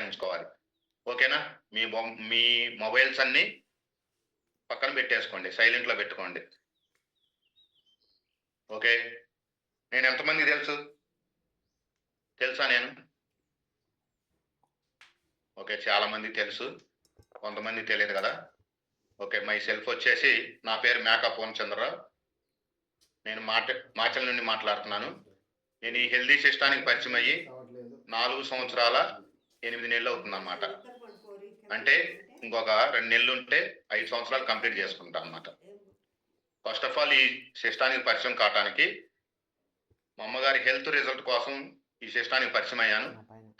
ఉంచుకోవాలి. ఓకేనా? మీ మొబైల్స్ అన్నీ పక్కన పెట్టేసుకోండి, సైలెంట్లో పెట్టుకోండి. ఓకే. నేను ఎంతమంది తెలుసా నేను? ఓకే, చాలా మంది తెలుసు, కొంతమంది తెలియదు కదా. ఓకే, మై సెల్ఫ్ వచ్చేసి నా పేరు మేకా పూర్ణచంద్రరావు. నేను మాచల నుండి మాట్లాడుతున్నాను. నేను ఈ హెల్దీ సిస్టానికి పరిచయం అయ్యి 4 సంవత్సరాల 8 నెలలు అవుతుందన్నమాట. అంటే ఇంకొక 2 నెలలు ఉంటే 5 సంవత్సరాలు కంప్లీట్ చేసుకుంటాం అన్నమాట. ఫస్ట్ ఆఫ్ ఆల్ ఈ సిస్టానికి పరిచయం కావటానికి మా అమ్మగారి హెల్త్ రిజల్ట్ కోసం ఈ సిస్టానికి పరిచయం అయ్యాను.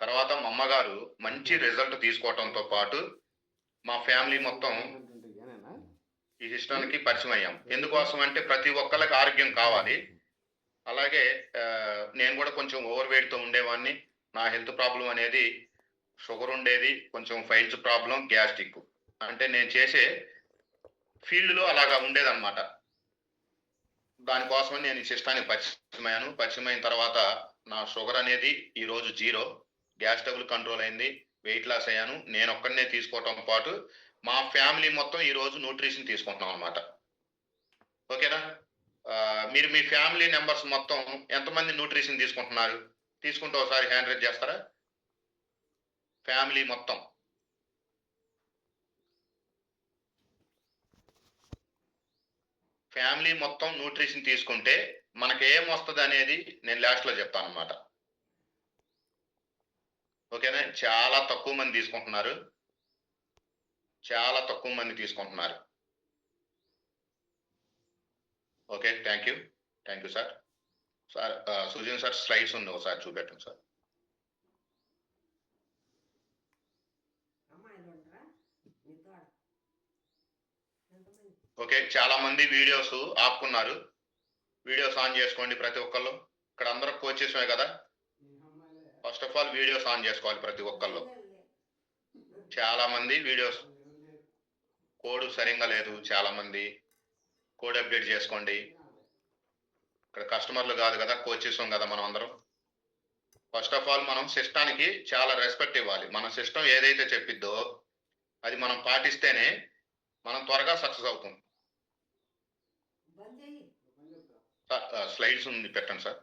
తర్వాత మా అమ్మగారు మంచి రిజల్ట్ తీసుకోవడంతో పాటు మా ఫ్యామిలీ మొత్తం ఈ సిస్టానికి పరిచయం అయ్యాం. ఎందుకోసం అంటే ప్రతి ఒక్కరికి ఆరోగ్యం కావాలి. అలాగే నేను కూడా కొంచెం ఓవర్ వెయిట్తో ఉండేవాడిని. నా హెల్త్ ప్రాబ్లం అనేది షుగర్ ఉండేది, కొంచెం ఫైల్స్ ప్రాబ్లం, గ్యాస్ట్రిక్. అంటే నేను చేసే ఫీల్డ్లో అలాగా ఉండేదన్నమాట. దానికోసమని నేను ఈ సిస్టానికి పరిచయం అయ్యాను. పరిచయం అయిన తర్వాత నా షుగర్ అనేది ఈరోజు 0, గ్యాస్ ట్రబుల్ కంట్రోల్ అయింది, వెయిట్ లాస్ అయ్యాను. నేను ఒక్కడనే తీసుకోవటం పాటు మా ఫ్యామిలీ మొత్తం ఈరోజు న్యూట్రిషన్ తీసుకుంటున్నాం అనమాట. ఓకేనా? మీరు మీ ఫ్యామిలీ మెంబర్స్ మొత్తం ఎంతమంది న్యూట్రిషన్ తీసుకుంటున్నారు? తీసుకుంటే ఒకసారి హ్యాండ్ రైజ్ చేస్తారా? ఫ్యామిలీ మొత్తం న్యూట్రిషన్ తీసుకుంటే మనకేం వస్తుంది అనేది నేను లాస్ట్లో చెప్తాను అనమాట. ఓకేనా? చాలా తక్కువ మంది తీసుకుంటున్నారు. Okay, thank you sir. Sujan sir slides ఉంది, ఒకసారి చూపెట్టండి సార్. ఓకే, చాలా మంది వీడియోస్ ఆపుకున్నారు. వీడియోస్ ఆన్ చేసుకోండి ప్రతి ఒక్కళ్ళు. ఇక్కడ అందరూ కోచెస్ కదా. First of all videos on చేసుకోవాలి ప్రతి ఒక్కళ్ళు. చాలా మంది వీడియోస్ కోడ్ సరిగ్గా లేదు, చాలా మంది కోడ్ అప్డేట్ చేసుకోండి. ఇక్కడ కస్టమర్లు కాదు కదా, కోచెస్ కదా మనం అందరం. ఫస్ట్ ఆఫ్ ఆల్ మనం సిస్టానికి చాలా రెస్పెక్ట్ ఇవ్వాలి. మన సిస్టమ్ ఏదైతే చెప్పిద్దో అది మనం పాటిస్తేనే మనం త్వరగా సక్సెస్ అవుతాం. స్లైడ్స్ ఉంది, పెట్టండి సార్.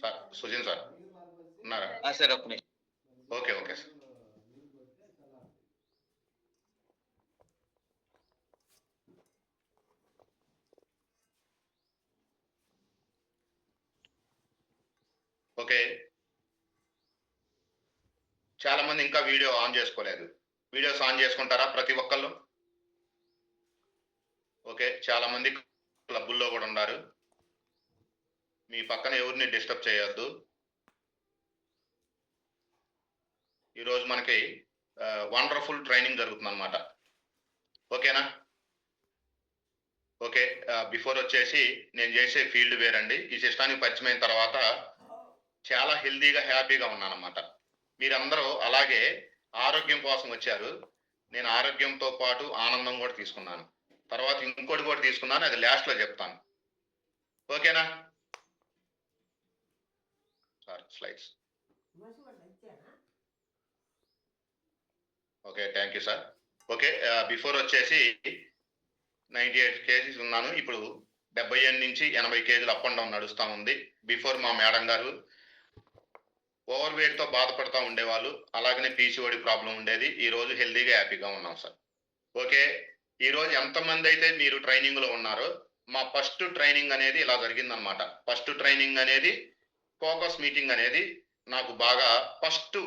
సార్ సుజన్ సార్ ఉన్నారా? సార్ ఒక్క నిమిషం. Okay sir. ఓకే, చాలా మంది ఇంకా వీడియో ఆన్ చేసుకోలేదు. వీడియోస్ ఆన్ చేసుకుంటారా ప్రతి ఒక్కళ్ళు? ఓకే, చాలా మంది క్లబ్బుల్లో కూడా ఉన్నారు. మీ పక్కన ఎవరిని డిస్టర్బ్ చేయొద్దు. ఈరోజు మనకి వండర్ఫుల్ ట్రైనింగ్ జరుగుతుంది అనమాట. ఓకేనా? ఓకే, బిఫోర్ వచ్చేసి నేను చేసే ఫీల్డ్ వేరండి. ఈ సిస్టానికి పరిచయం అయిన తర్వాత చాలా హెల్దీగా హ్యాపీగా ఉన్నాను అనమాట. మీరందరూ అలాగే ఆరోగ్యం కోసం వచ్చారు. నేను ఆరోగ్యంతో పాటు ఆనందం కూడా తీసుకున్నాను. తర్వాత ఇంకోటి కూడా తీసుకున్నాను, అది లాస్ట్లో చెప్తాను. ఓకేనా sir? Slides. Okay, thank you sir. Okay, before వచ్చేసి 98 కేజీస్ ఉన్నాను. ఇప్పుడు 78 నుంచి 80 కేజీలు అప్ అండ్ డౌన్ నడుస్తూ ఉంది. బిఫోర్ మా మేడం గారు ఓవర్ వెయిట్తో బాధపడుతూ ఉండేవాళ్ళు, అలాగనే పీసీఓడి ప్రాబ్లం ఉండేది. ఈరోజు హెల్దీగా హ్యాపీగా ఉన్నాం సార్. ఓకే, ఈరోజు ఎంతమంది అయితే మీరు ట్రైనింగ్లో ఉన్నారో, మా ఫస్ట్ ట్రైనింగ్ అనేది ఇలా జరిగిందనమాట. ఫస్ట్ ట్రైనింగ్ అనేది ఫోకస్ మీటింగ్ అనేది నాకు బాగా ఫస్ట్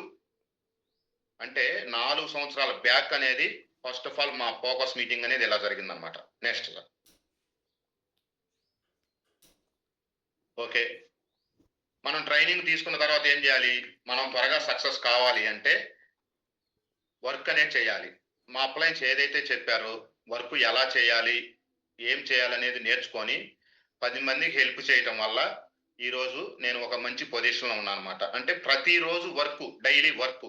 అంటే 4 సంవత్సరాల బ్యాక్ అనేది ఫస్ట్ ఆఫ్ ఆల్ మా ఫోకస్ మీటింగ్ అనేది ఇలా జరిగిందనమాట. Next sir. ఓకే, మనం ట్రైనింగ్ తీసుకున్న తర్వాత ఏం చేయాలి? మనం త్వరగా సక్సెస్ కావాలి అంటే వర్క్ అనేది చేయాలి. మా అప్లయన్స్ ఏదైతే చెప్పారో వర్క్ ఎలా చేయాలి, ఏం చేయాలనేది నేర్చుకొని 10 మందికి హెల్ప్ చేయటం వల్ల ఈరోజు నేను ఒక మంచి పొజిషన్‌లో ఉన్నానన్నమాట. అంటే ప్రతిరోజు డైలీ వర్క్.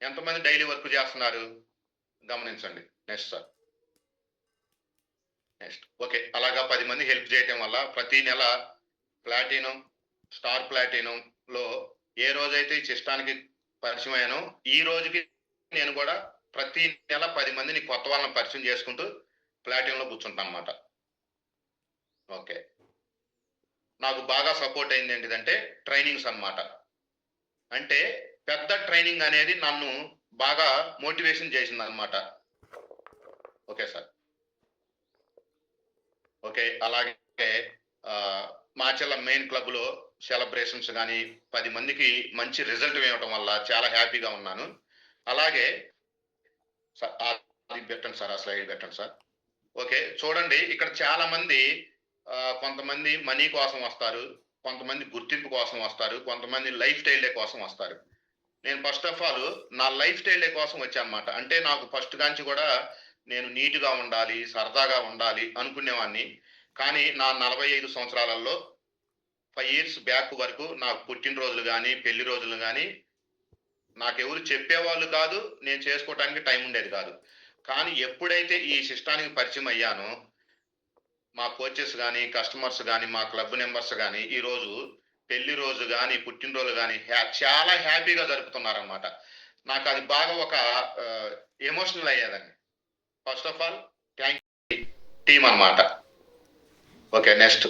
ఎంతమంది డైలీ వర్క్ చేస్తున్నారు? గమనించండి. Next sir. నెక్స్ట్. ఓకే. అలాగా 10 మంది హెల్ప్ చేయటం వల్ల ప్రతి నెల ప్లాటినం, స్టార్ ప్లాటినంలో ఏ రోజైతే ఈ సిస్టానికి పరిచయం అయ్యానో, ఈ రోజుకి నేను కూడా ప్రతి నెల 10 మందిని కొత్త వాళ్ళని పరిచయం చేసుకుంటూ ప్లాటినంలో కూర్చుంటానన్నమాట. ఓకే. నాకు బాగా సపోర్ట్ అయింది ఏంటిదంటే ట్రైనింగ్స్ అన్నమాట. అంటే పెద్ద ట్రైనింగ్ అనేది నన్ను బాగా మోటివేషన్ చేసిందన్నమాట. Okay sir. ఓకే. అలాగే మాచర్ల మెయిన్ క్లబ్‌లో సెలబ్రేషన్స్ గాని 10 మందికి మంచి రిజల్ట్ ఇవ్వటం వల్ల చాలా హ్యాపీగా ఉన్నాను. అలాగే అది పెట్టండి సార్. ఆ స్లైడ్ పెట్టండి సార్. ఓకే. చూడండి ఇక్కడ చాలా మంది కొంతమంది మనీ కోసం వస్తారు. కొంతమంది గుర్తింపు కోసం వస్తారు. కొంతమంది లైఫ్ స్టైల్ డే కోసం వస్తారు. నేను ఫస్ట్ ఆఫ్ ఆల్ నా లైఫ్ స్టైల్ డే కోసం వచ్చానన్నమాట. అంటే నాకు ఫస్ట్ కాంచి కూడా నేను నీట్‌గా ఉండాలి, సరదాగా ఉండాలి అనుకునేవాడిని. కానీ నా 45 సంవత్సరాలలో 5 ఇయర్స్ బ్యాక్ వరకు నాకు పుట్టినరోజులు గాని, పెళ్లి రోజులు గాని నాకెవరు చెప్పేవాళ్ళు కాదు. నేను చేసుకోవటానికి టైం ఉండేది కాదు. కానీ ఎప్పుడైతే ఈ సిస్టానికి పరిచయం అయ్యానో, మా కోచెస్ గాని, కస్టమర్స్ గాని, మా క్లబ్ మెంబర్స్ గాని ఈరోజు పెళ్లి రోజు గాని, పుట్టినరోజులు గాని చాలా హ్యాపీగా జరుపుతున్నారన్నమాట. నాకది బాగా ఒక ఎమోషనల్ అయ్యేదండి. First of all thank you team అన్నమాట. ఓకే. నెక్స్ట్.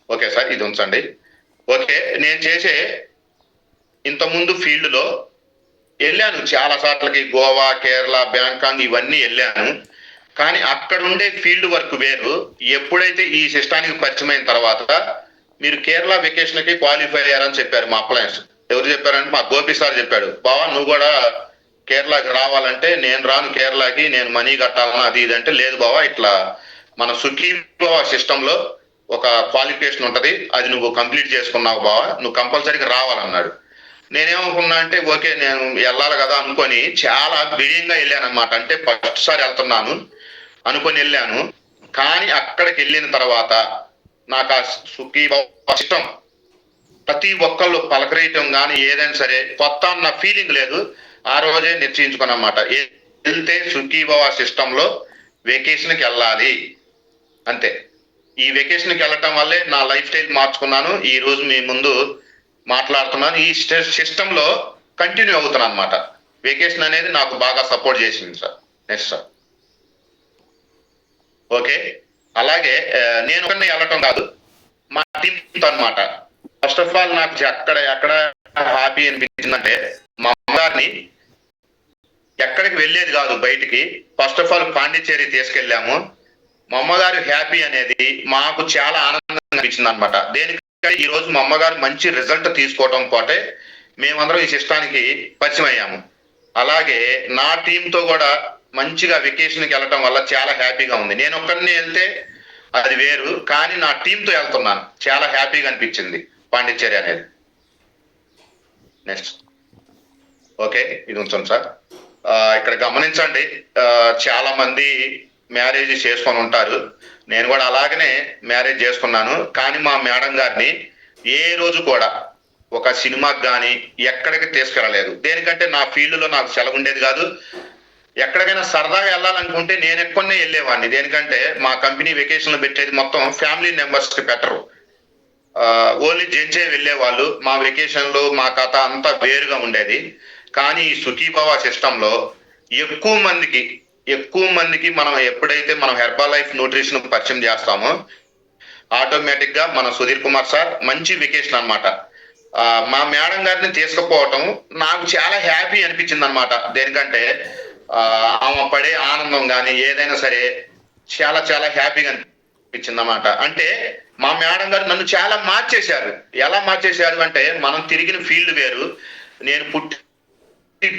Okay sir. ఇది ఉంచండి. ఓకే. నేను చేసే ఇంతకుముందు ఫీల్డ్‌లో ఎళ్ళాను చాలా సార్లకి. గోవా, కేరళ, బ్యాంకాక్ ఇవన్నీ ఎళ్ళాను. కానీ అక్కడుండే ఫీల్డ్ వర్క్ వేరు. ఎప్పుడైతే ఈ సిస్టానికి పరిచయమైన తర్వాత మీరు కేరళ వెకేషన్‌కి క్వాలిఫై అయ్యారని చెప్పారు మా అప్లయన్స్. ఎవరు చెప్పారంటే మా గోపి సార్ చెప్పాడు. బావ నువ్వు కూడా కేరళకి రావాలంటే, నేను రాను కేరళకి, నేను మనీ కట్టాలన్నా అది ఇది అంటే, లేదు బావ ఇట్లా మన సుఖీభవ సిస్టంలో ఒక క్వాలిఫికేషన్ ఉంటది. అది నువ్వు కంప్లీట్ చేసుకున్నావు బావ. నువ్వు కంపల్సరీగా రావాలన్నాడు. నేనేమనుకున్నా అంటే ఓకే నేను వెళ్ళాలి కదా అనుకొని చాలా బిడియంగా వెళ్ళానన్నమాట. అంటే ఫస్ట్ సారి వెళ్తున్నాను అనుకొని వెళ్ళాను. కానీ అక్కడికి వెళ్ళిన తర్వాత నాకు ఆ సుఖీభవ సిస్టం ప్రతి ఒక్కళ్ళు పలకరేయటం కానీ ఏదైనా సరే కొత్త అన్న ఫీలింగ్ లేదు. ఆ రోజే నిశ్చయించుకున్నమాట. వెళ్తే సుఖీభవ సిస్టంలో వెకేషన్కి వెళ్ళాలి అంతే. ఈ వెకేషన్కి వెళ్ళటం వల్లే నా లైఫ్ స్టైల్ మార్చుకున్నాను. ఈ రోజు మీ ముందు మాట్లాడుతున్నాను. ఈ సిస్టంలో కంటిన్యూ అవుతున్నాను అనమాట. వెకేషన్ అనేది నాకు బాగా సపోర్ట్ చేసింది సార్. Next sir. ఓకే. అలాగే నేను ఒకరిని వెళ్ళటం కాదు, మా టీంతో అనమాట. ఫస్ట్ ఆఫ్ ఆల్ నాకు ఎక్కడ హ్యాపీ అనిపించిందంటే మా అమ్మగారిని ఎక్కడికి వెళ్ళేది కాదు బయటికి. ఫస్ట్ ఆఫ్ ఆల్ పాండిచ్చేరి తీసుకెళ్ళాము. మా అమ్మగారు హ్యాపీ అనేది మాకు చాలా ఆనందంగా అనిపించింది అనమాట. దేనికంటే ఈ రోజు మా అమ్మగారు మంచి రిజల్ట్ తీసుకోవటం పోతే మేమందరం ఈ సిస్టానికి పరిచయం అయ్యాము. అలాగే నా టీంతో కూడా మంచిగా వెకేషన్కి వెళ్ళటం వల్ల చాలా హ్యాపీగా ఉంది. నేను ఒక్కరిని వెళ్తే అది వేరు, కానీ నా టీంతో వెళ్తున్నాను చాలా హ్యాపీగా అనిపించింది పాండిచ్చేరి అనేది. నెక్స్ట్. ఓకే. ఇది ఉంచండి సార్. ఇక్కడ గమనించండి, చాలా మంది మ్యారేజ్ చేసుకొని ఉంటారు. నేను కూడా అలాగనే మ్యారేజ్ చేసుకున్నాను. కానీ మా మేడం గారిని ఏ రోజు కూడా ఒక సినిమాకి కానీ ఎక్కడికి తీసుకెళ్ళలేదు. దేనికంటే నా ఫీల్డ్లో నాకు సెలవు ఉండేది కాదు. ఎక్కడికైనా సరదాగా వెళ్ళాలనుకుంటే నేను ఎక్కువనే వెళ్ళేవాడిని. దేనికంటే మా కంపెనీ వెకేషన్లు పెట్టేది మొత్తం ఫ్యామిలీ మెంబర్స్కి పెట్టరు. ఓన్లీ జెంట్సే వెళ్ళేవాళ్ళు. మా వెకేషన్లు మా కథ అంతా వేరుగా ఉండేది. కానీ ఈ సుఖీభవ సిస్టంలో ఎక్కువ మందికి మనం ఎప్పుడైతే మనం హెర్బల్ లైఫ్ న్యూట్రిషన్ పరిచయం చేస్తామో ఆటోమేటిక్ గా మన సుధీర్ కుమార్ సార్ మంచి వెకేషన్ అనమాట. మా మేడం గారిని తీసుకుపోవటం నాకు చాలా హ్యాపీ అనిపించింది అనమాట. దేనికంటే ఆమె పడే ఆనందం కానీ ఏదైనా సరే చాలా చాలా హ్యాపీగా అనిపించింది అన్నమాట. అంటే మా మేడం గారు నన్ను చాలా మార్చేశారు. ఎలా మార్చేశారు అంటే మనం తిరిగిన ఫీల్డ్ వేరు, నేను పుట్టి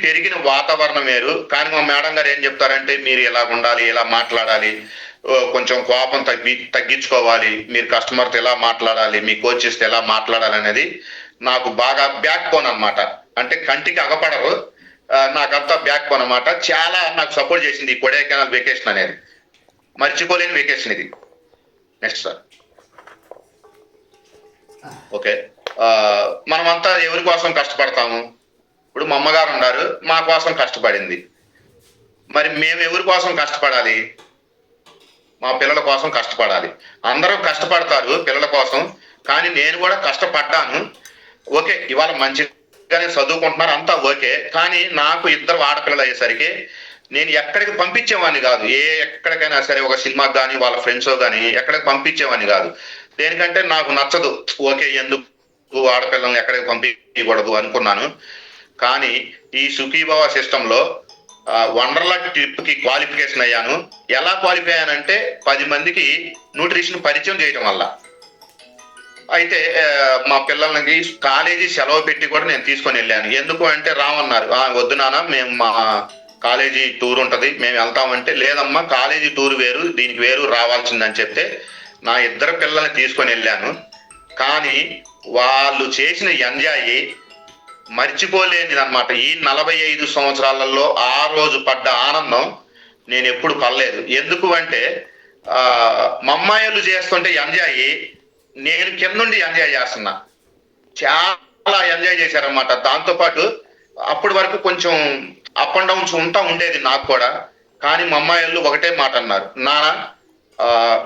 పెరిగిన వాతావరణం వేరు. కానీ మా మేడం గారు ఏం చెప్తారంటే మీరు ఇలా ఉండాలి, ఇలా మాట్లాడాలి, కొంచెం కోపం తగ్గించుకోవాలి, మీరు కస్టమర్తో ఎలా మాట్లాడాలి, మీ కోచెస్తో ఎలా మాట్లాడాలి అనేది నాకు బాగా బ్యాక్ బోన్ అనమాట. అంటే కంటికి అగపడరు. నాకంతా బ్యాక్ బోన్ అనమాట. చాలా నాకు సపోర్ట్ చేసింది ఈ కొడైకెనాల్ వెకేషన్ అనేది. మర్చిపోలేని వెకేషన్ ఇది. Next sir. ఓకే, మనమంతా ఎవరి కోసం కష్టపడతాము? ఇప్పుడు మా అమ్మగారు ఉన్నారు, మా కోసం కష్టపడింది. మరి మేము ఎవరి కోసం కష్టపడాలి? మా పిల్లల కోసం కష్టపడాలి. అందరూ కష్టపడతారు పిల్లల కోసం, కానీ నేను కూడా కష్టపడ్డాను. ఓకే, ఇవాళ మంచిగానే చదువుకుంటున్నారు, అంతా ఓకే. కానీ నాకు 2 ఆడపిల్లలు అయ్యేసరికి నేను ఎక్కడికి పంపించేవాడిని కాదు. ఎక్కడికైనా సరే, ఒక సినిమాకి కానీ వాళ్ళ ఫ్రెండ్స్ కానీ ఎక్కడికి పంపించేవాడిని కాదు. దేనికంటే నాకు నచ్చదు. ఓకే, ఎందుకు ఆడపిల్లల్ని ఎక్కడికి పంపించకూడదు అనుకున్నాను. కానీ ఈ సుఖీభవ సిస్టంలో వండర్లా ట్రిప్ కి క్వాలిఫికేషన్ అయ్యాను. ఎలా క్వాలిఫై అయ్యానంటే 10 మందికి న్యూట్రిషన్ పరిచయం చేయడం వల్ల. అయితే మా పిల్లలకి కాలేజీ సెలవు పెట్టి కూడా నేను తీసుకొని వెళ్ళాను. ఎందుకు అంటే రామన్నారు, వద్దు నాన్న, మేము మా కాలేజీ టూర్ ఉంటది, మేము వెళ్తామంటే, లేదమ్మా కాలేజీ టూర్ వేరు, దీనికి వేరు, రావాల్సిందని చెప్తే నా 2 పిల్లల్ని తీసుకొని వెళ్ళాను. కానీ వాళ్ళు చేసిన ఎంజాయ్ మర్చిపోలేనిది అనమాట. ఈ 45 సంవత్సరాలలో ఆ రోజు పడ్డ ఆనందం నేను ఎప్పుడు పడలేదు. ఎందుకు అంటే మా అమ్మాయిలు చేస్తుంటే ఎంజాయ్ నేను కిందుండి ఎంజాయ్ చేస్తున్నా. చాలా ఎంజాయ్ చేశారనమాట. దాంతోపాటు అప్పటి వరకు కొంచెం అప్ అండ్ డౌన్స్ ఉండేది నాకు కూడా. కానీ మా అమ్మాయిలు ఒకటే మాట అన్నారు, నాన్న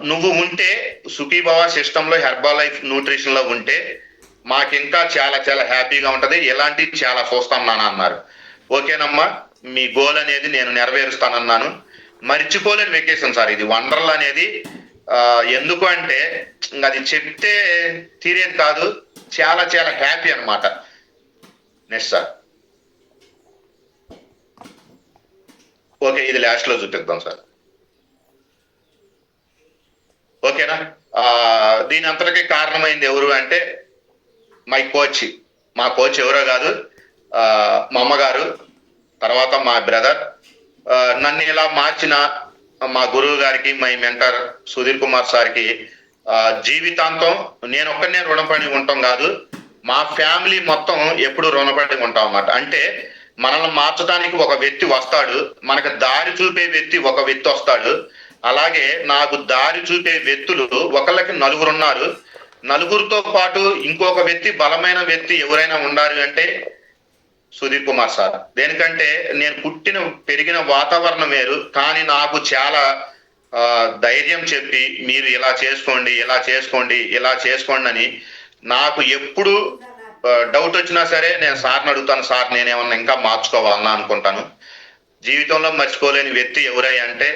నువ్వు ఉంటే సుఖీభవ సిస్టంలో హెర్బల్ లైఫ్ న్యూట్రిషన్ లో ఉంటే మాకు ఇంకా చాలా చాలా హ్యాపీగా ఉంటది, ఎలాంటివి చాలా చూస్తాం నాన్న అన్నారు. ఓకేనమ్మా, మీ గోల్ అనేది నేను నెరవేరుస్తానన్నాను. మర్చిపోలేని వెకేషన్ సార్ ఇది వండర్లా అనేది. ఎందుకు అంటే అది చెప్తే తీరేది కాదు, చాలా చాలా హ్యాపీ అనమాట. Next sir. ఓకే, ఇది లాస్ట్ లో చూపిద్దాం సార్. ఓకేనా? దీని అంతటికీ కారణమైంది ఎవరు అంటే మై కోచ్. మా కోచ్ ఎవరో కాదు, మా అమ్మగారు, తర్వాత మా బ్రదర్. నన్ను ఇలా మార్చిన మా గురువు గారికి, మై మెంటర్ సుధీర్ కుమార్ సార్కి జీవితాంతం నేను ఒక్కనే రుణపడి ఉంటాం కాదు, మా ఫ్యామిలీ మొత్తం ఎప్పుడు రుణపడి ఉంటాం అన్నమాట. అంటే మనల్ని మార్చడానికి ఒక వ్యక్తి వస్తాడు, మనకు దారి చూపే వ్యక్తి ఒక వ్యక్తి వస్తాడు. అలాగే నాకు దారి చూపే వ్యక్తులు ఒకళ్ళకి 4 ఉన్నారు. 4తో పాటు ఇంకొక వ్యక్తి, బలమైన వ్యక్తి ఎవరైనా ఉండాలి అంటే సుధీర్ కుమార్ సార్. దేనికంటే నేను పుట్టిన పెరిగిన వాతావరణం వేరు, కానీ నాకు చాలా ధైర్యం చెప్పి మీరు ఇలా చేసుకోండి, ఇలా చేసుకోండి, ఇలా చేసుకోండి అని. నాకు ఎప్పుడు డౌట్ వచ్చినా సరే నేను సార్ని అడుగుతాను, సార్ నేనేమన్నా ఇంకా మార్చుకోవాలన్నా అనుకుంటాను. జీవితంలో మర్చిపోలేని వ్యక్తి ఎవరై అంటే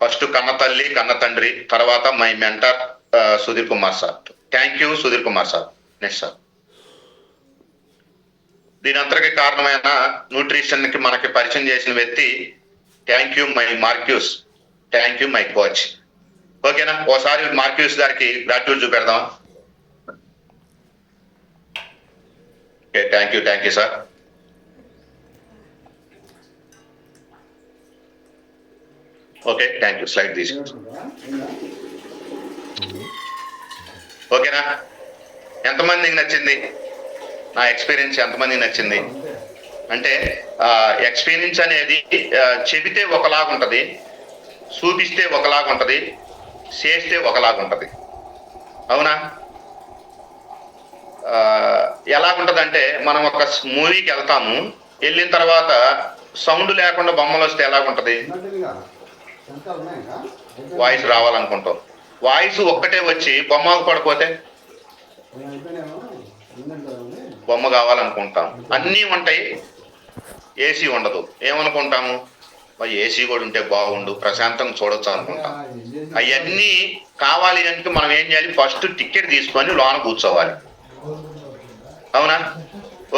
ఫస్ట్ కన్న తల్లి, కన్న తండ్రి, తర్వాత my mentor Sudheer Kumar sir. Thank you Sudheer Kumar sir. Next sir. దీని అంతటికి కారణమైన న్యూట్రిషన్ కి మనకి పరిచయం చేసిన వ్యక్తి thank you my Marcus, thank you my coach. ఓకేనా? ఓసారి మార్క్యూస్ గారికి గ్రాట్యూడ్ చూపెడదాం. Okay, thank you sir. Okay, thank you. Slide తీసి. ఓకేనా? ఎంతమందికి నచ్చింది నా ఎక్స్పీరియన్స్? ఎంతమందికి నచ్చింది అంటే ఎక్స్పీరియన్స్ అనేది చెబితే ఒకలాగుంటది, చూపిస్తే ఒకలాగుంటది, చేస్తే ఒకలాగుంటది. అవునా? ఎలాగుంటదంటే మనం ఒక మూవీకి వెళ్తాము, వెళ్ళిన తర్వాత సౌండ్ లేకుండా బొమ్మలు వస్తే ఎలాగుంటది? వాయిస్ రావాలనుకుంటాం, వాయిస్ ఒక్కటే వచ్చి బొమ్మకు పడిపోతే బొమ్మ కావాలనుకుంటాం. అన్నీ ఉంటాయి, ఏసీ ఉండదు. ఏమనుకుంటాము? ఏసీ కూడా ఉంటే బాగుండు, ప్రశాంతంగా చూడొచ్చు అనుకుంటాం. అవన్నీ కావాలి అంటే మనం ఏం చేయాలి? ఫస్ట్ టికెట్ తీసుకొని లోన కూర్చోవాలి. అవునా?